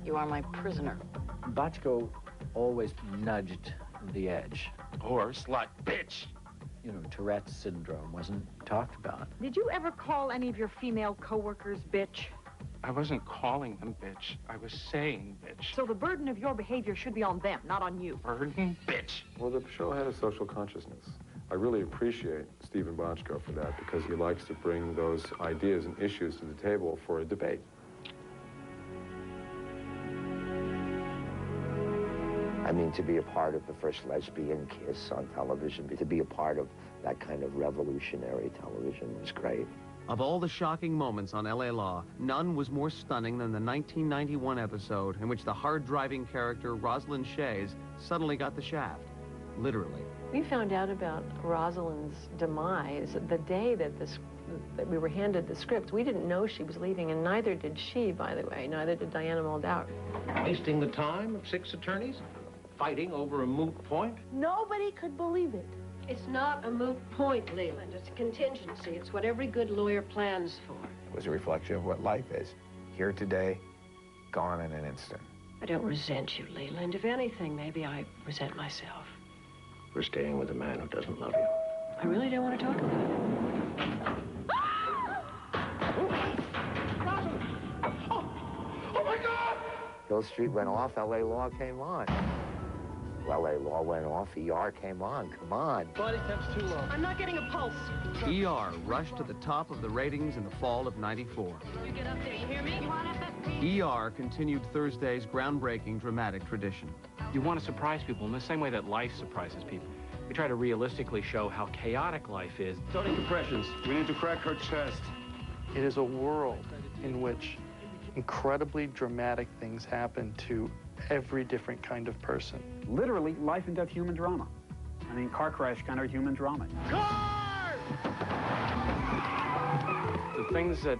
You are my prisoner. Bochco always nudged the edge. Whore, slut, bitch. You know, Tourette's syndrome wasn't talked about. Did you ever call any of your female coworkers bitch? I wasn't calling them bitch. I was saying bitch. So the burden of your behavior should be on them, not on you. Burden? Bitch. Well, the show had a social consciousness. I really appreciate Stephen Bochco for that because he likes to bring those ideas and issues to the table for a debate. I mean, to be a part of the first lesbian kiss on television, to be a part of that kind of revolutionary television was great. Of all the shocking moments on LA Law, none was more stunning than the 1991 episode in which the hard-driving character Rosalind Shays suddenly got the shaft. Literally. We found out about Rosalind's demise the day that that we were handed the script. We didn't know she was leaving, and neither did she, by the way. Neither did Diana Muldaur. Wasting the time of 6 attorneys? Fighting over a moot point? Nobody could believe it. It's not a moot point, Leland. It's a contingency. It's what every good lawyer plans for. It was a reflection of what life is. Here today, gone in an instant. I don't resent you, Leland. If anything, maybe I resent myself. For staying with a man who doesn't love you. I really don't want to talk about it. Oh my God! Hill Street went off, LA Law came on. LA Law went off, ER came on. Come on. Body temp's too low. I'm not getting a pulse. ER rushed to the top of the ratings in the fall of '94. You get up there, you hear me? You want FFP? ER continued Thursday's groundbreaking dramatic tradition. You want to surprise people in the same way that life surprises people. We try to realistically show how chaotic life is. Starting compressions. We need to crack her chest. It is a world in which incredibly dramatic things happen to every different kind of person. Literally life and death human drama. I mean, car crash kind of human drama. The things that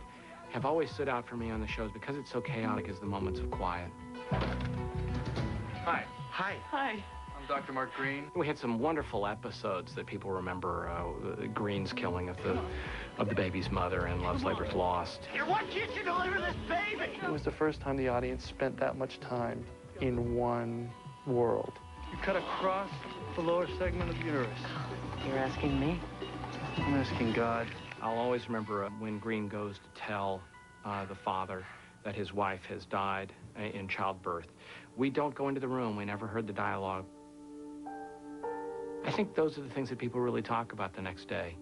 have always stood out for me on the shows, because it's so chaotic, is the moments of quiet. Hi. Hi. Hi. I'm Dr. Mark Green. We had some wonderful episodes that people remember. Green's killing of the baby's mother and Love's Labor's Lost. What kid can deliver this baby? It was the first time the audience spent that much time in one world. You cut across the lower segment of the uterus. You're asking me? I'm asking God. I'll always remember when Green goes to tell the father that his wife has died in childbirth. We don't go into the room. We never heard the dialogue. I think those are the things that people really talk about the next day.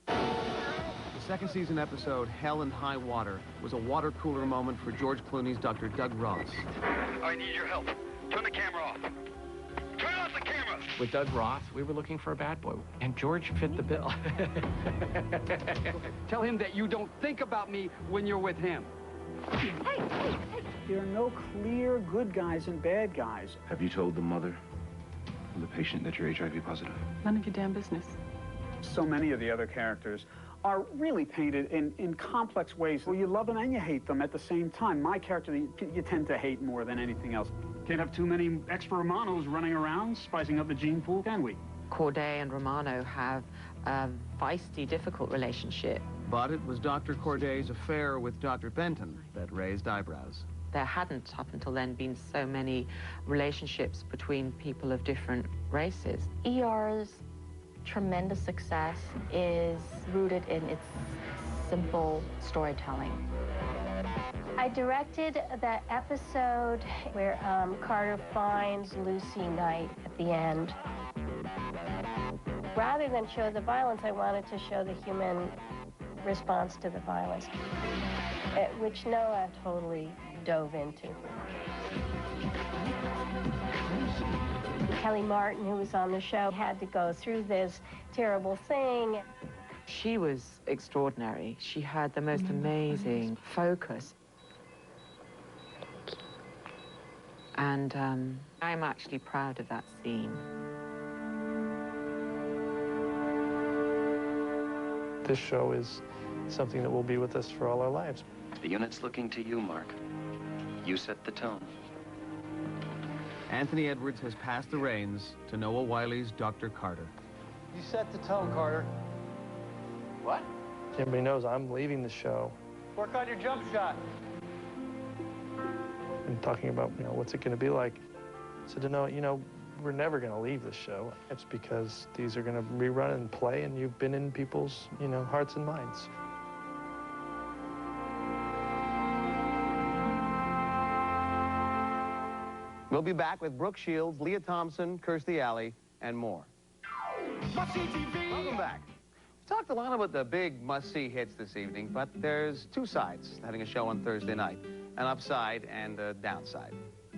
The second season episode, Hell and High Water, was a water cooler moment for George Clooney's Dr. Doug Ross. I need your help. Turn the camera off. Turn off the camera! With Doug Roth, we were looking for a bad boy, and George fit the bill. Tell him that you don't think about me when you're with him. Hey, hey, hey. There are no clear good guys and bad guys. Have you told the mother of the patient that you're HIV positive? None of your damn business. So many of the other characters are really painted in complex ways where you love them and you hate them at the same time. My character, you tend to hate more than anything else. Can't have too many ex-Romanos running around spicing up the gene pool, can we? Corday and Romano have a feisty, difficult relationship. But it was Dr. Corday's affair with Dr. Benton that raised eyebrows. There hadn't, up until then, been so many relationships between people of different races. ER's tremendous success is rooted in its simple storytelling. I directed the episode where Carter finds Lucy Knight at the end. Rather than show the violence, I wanted to show the human response to the violence, which Noah totally dove into. Kelly Martin, who was on the show, had to go through this terrible thing. She was extraordinary. She had the most amazing focus. And I'm actually proud of that scene. This show is something that will be with us for all our lives. The unit's looking to you, Mark. You set the tone. Anthony Edwards has passed the reins to Noah Wiley's Dr. Carter. You set the tone, Carter. What? Everybody knows I'm leaving the show. Work on your jump shot. And talking about, what's it going to be like? I said to Noah, we're never going to leave this show. It's because these are going to rerun and play, and you've been in people's, hearts and minds. We'll be back with Brooke Shields, Leah Thompson, Kirstie Alley, and more. Welcome back. We talked a lot about the big must-see hits this evening, but there's two sides to having a show on Thursday night. An upside and a downside.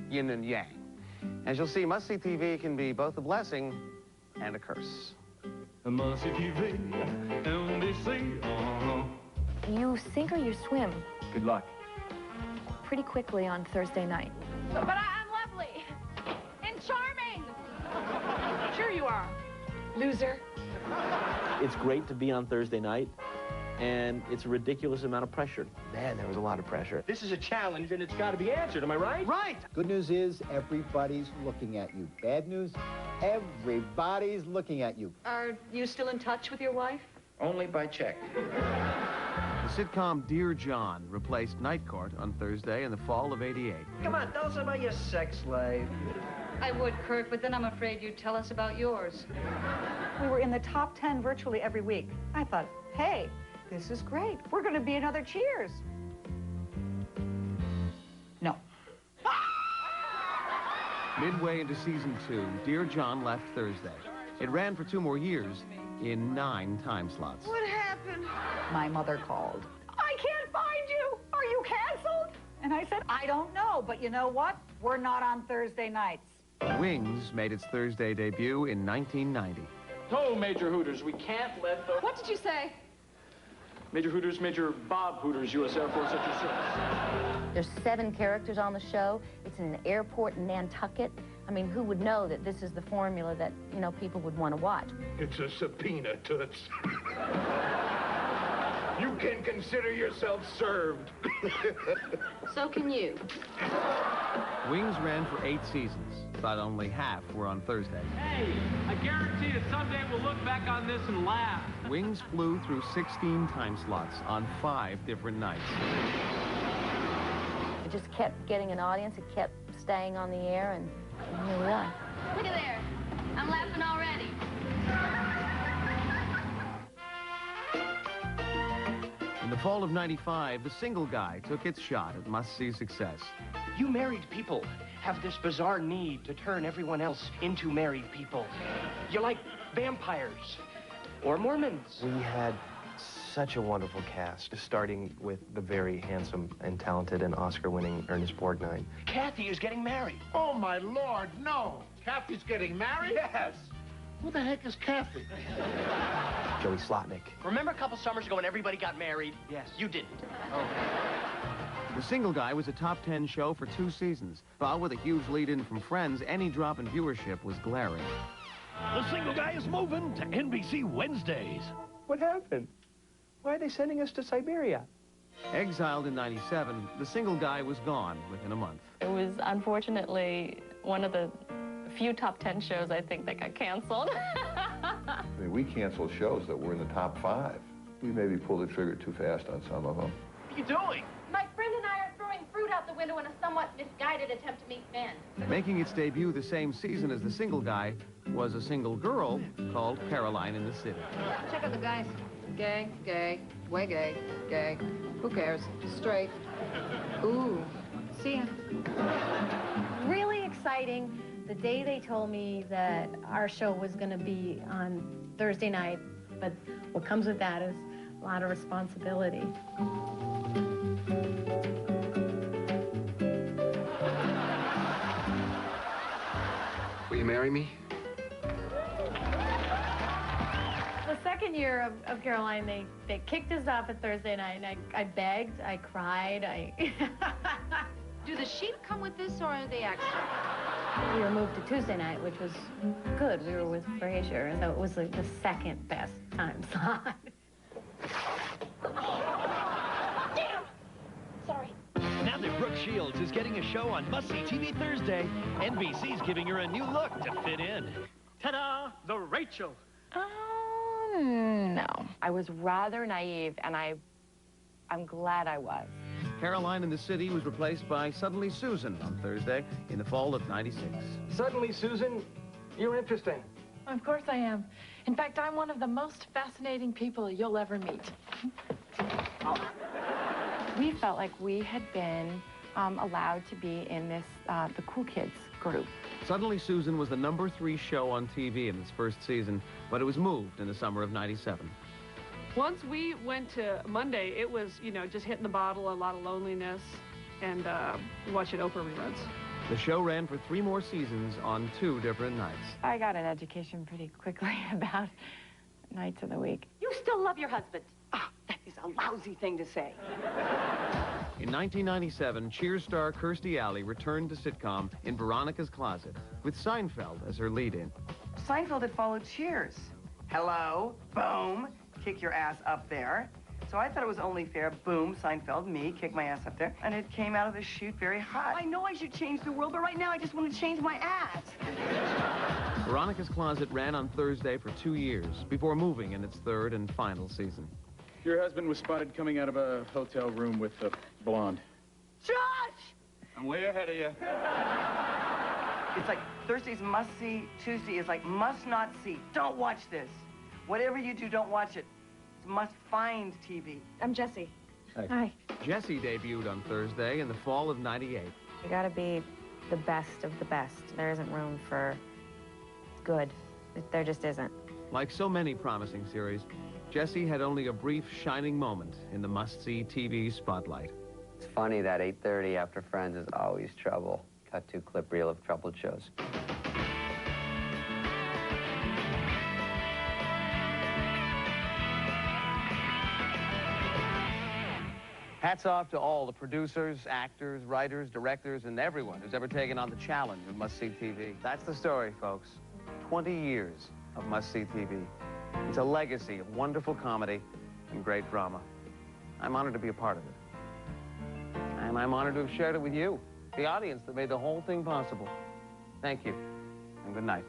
Yin and yang. As you'll see, must-see TV can be both a blessing and a curse. Must-see TV, NBC, You sink or you swim Good luck. pretty quickly on Thursday night. But I'm lovely and charming. Sure you are. Loser. It's great to be on Thursday night, and it's a ridiculous amount of pressure. Man, there was a lot of pressure. This is a challenge, and it's got to be answered, am I right? Right! Good news is everybody's looking at you. Bad news, everybody's looking at you. Are you still in touch with your wife? Only by check. The sitcom Dear John replaced Night Court on Thursday in the fall of '88. Come on, tell us about your sex life. I would, Kirk, but then I'm afraid you'd tell us about yours. We were in the top 10 virtually every week. I thought, hey, this is great. We're going to be another Cheers. No. Midway into season 2, Dear John left Thursday. It ran for 2 more years in 9 time slots. What happened? My mother called. I can't find you. Are you canceled? And I said, I don't know, but you know what? We're not on Thursday nights. Wings made its Thursday debut in 1990. No, Major Hooters, we can't let the... What did you say? Major Hooters, Major Bob Hooters, U.S. Air Force at your service. There's 7 characters on the show. It's in an airport in Nantucket. I mean, who would know that this is the formula that, people would want to watch? It's a subpoena, Toots. You can consider yourself served. So can you. Wings ran for 8 seasons, but only half were on Thursday. Hey, I guarantee that someday we'll look back on this and laugh. Wings flew through 16 time slots on 5 different nights. It just kept getting an audience. It kept staying on the air, and here we are. Look at there. I'm laughing already. In the fall of '95, The Single Guy took its shot at must-see success. You married people have this bizarre need to turn everyone else into married people. You're like vampires or Mormons. We had such a wonderful cast, starting with the very handsome and talented and Oscar-winning Ernest Borgnine. Kathy is getting married. Oh, my Lord, no. Kathy's getting married? Yes. Who the heck is Kathy? Joey Slotnick. Remember a couple summers ago when everybody got married? Yes. You didn't. The Single Guy was a top 10 show for 2 seasons, but with a huge lead-in from Friends, any drop in viewership was glaring. The Single Guy is moving to NBC Wednesdays. What happened? Why are they sending us to Siberia? Exiled in '97, The Single Guy was gone within a month. It was unfortunately one of the few top 10 shows I think that got canceled. I mean, we canceled shows that were in the top 5. We maybe pulled the trigger too fast on some of them. What are you doing? My friend and I are throwing fruit out the window in a somewhat misguided attempt to meet men. Making its debut the same season as The Single Guy was a single girl called Caroline in the City. Check out the guys. Gay, gay, way gay, gay. Who cares? Straight. Ooh. See ya. Really exciting. The day they told me that our show was going to be on Thursday night, but what comes with that is a lot of responsibility. Will you marry me? The second year of Caroline, they kicked us off at Thursday night, and I begged, I cried, Do the sheep come with this, or are they extra? We were moved to Tuesday night, which was good. We were with Frasier, so it was like the second best time slot. Damn! Sorry. Now that Brooke Shields is getting a show on Must See TV Thursday, NBC's giving her a new look to fit in. Ta-da! The Rachel. No. I was rather naive, and I'm glad I was. Caroline in the City was replaced by Suddenly Susan on Thursday in the fall of '96. Suddenly, Susan, you're interesting. Of course I am. In fact, I'm one of the most fascinating people you'll ever meet. We felt like we had been allowed to be in this, the Cool Kids group. Suddenly Susan was the #3 show on TV in its first season, but it was moved in the summer of '97. Once we went to Monday, it was, you know, just hitting the bottle, a lot of loneliness, and watching Oprah reruns. The show ran for 3 more seasons on 2 different nights. I got an education pretty quickly about nights of the week. You still love your husband. Ah, that is a lousy thing to say. In 1997, Cheers star Kirstie Alley returned to sitcom in Veronica's Closet, with Seinfeld as her lead-in. Seinfeld had followed Cheers. Hello, boom, kick your ass up there. So I thought it was only fair, boom, Seinfeld, me, kick my ass up there. And it came out of the chute very hot. I know I should change the world, but right now I just want to change my ass. Veronica's Closet ran on Thursday for 2 years, before moving in its 3rd and final season. Your husband was spotted coming out of a hotel room with a blonde. Josh! I'm way ahead of you. It's like Thursday's must-see, Tuesday is like must-not-see. Don't watch this. Whatever you do, don't watch it. It's must-find TV. I'm Jessie. Hi. Jessie debuted on Thursday in the fall of '98. You gotta be the best of the best. There isn't room for good. There just isn't. Like so many promising series, Jessie had only a brief shining moment in the must-see TV spotlight. It's funny that 8:30 after Friends is always trouble. Cut to clip reel of troubled shows. Hats off to all the producers, actors, writers, directors, and everyone who's ever taken on the challenge of Must See TV. That's the story, folks. 20 years of Must See TV. It's a legacy of wonderful comedy and great drama. I'm honored to be a part of it. And I'm honored to have shared it with you, the audience that made the whole thing possible. Thank you, and good night.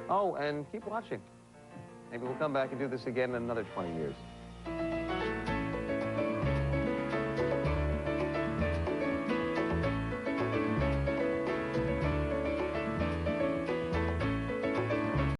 Oh, and keep watching. Maybe we'll come back and do this again in another 20 years.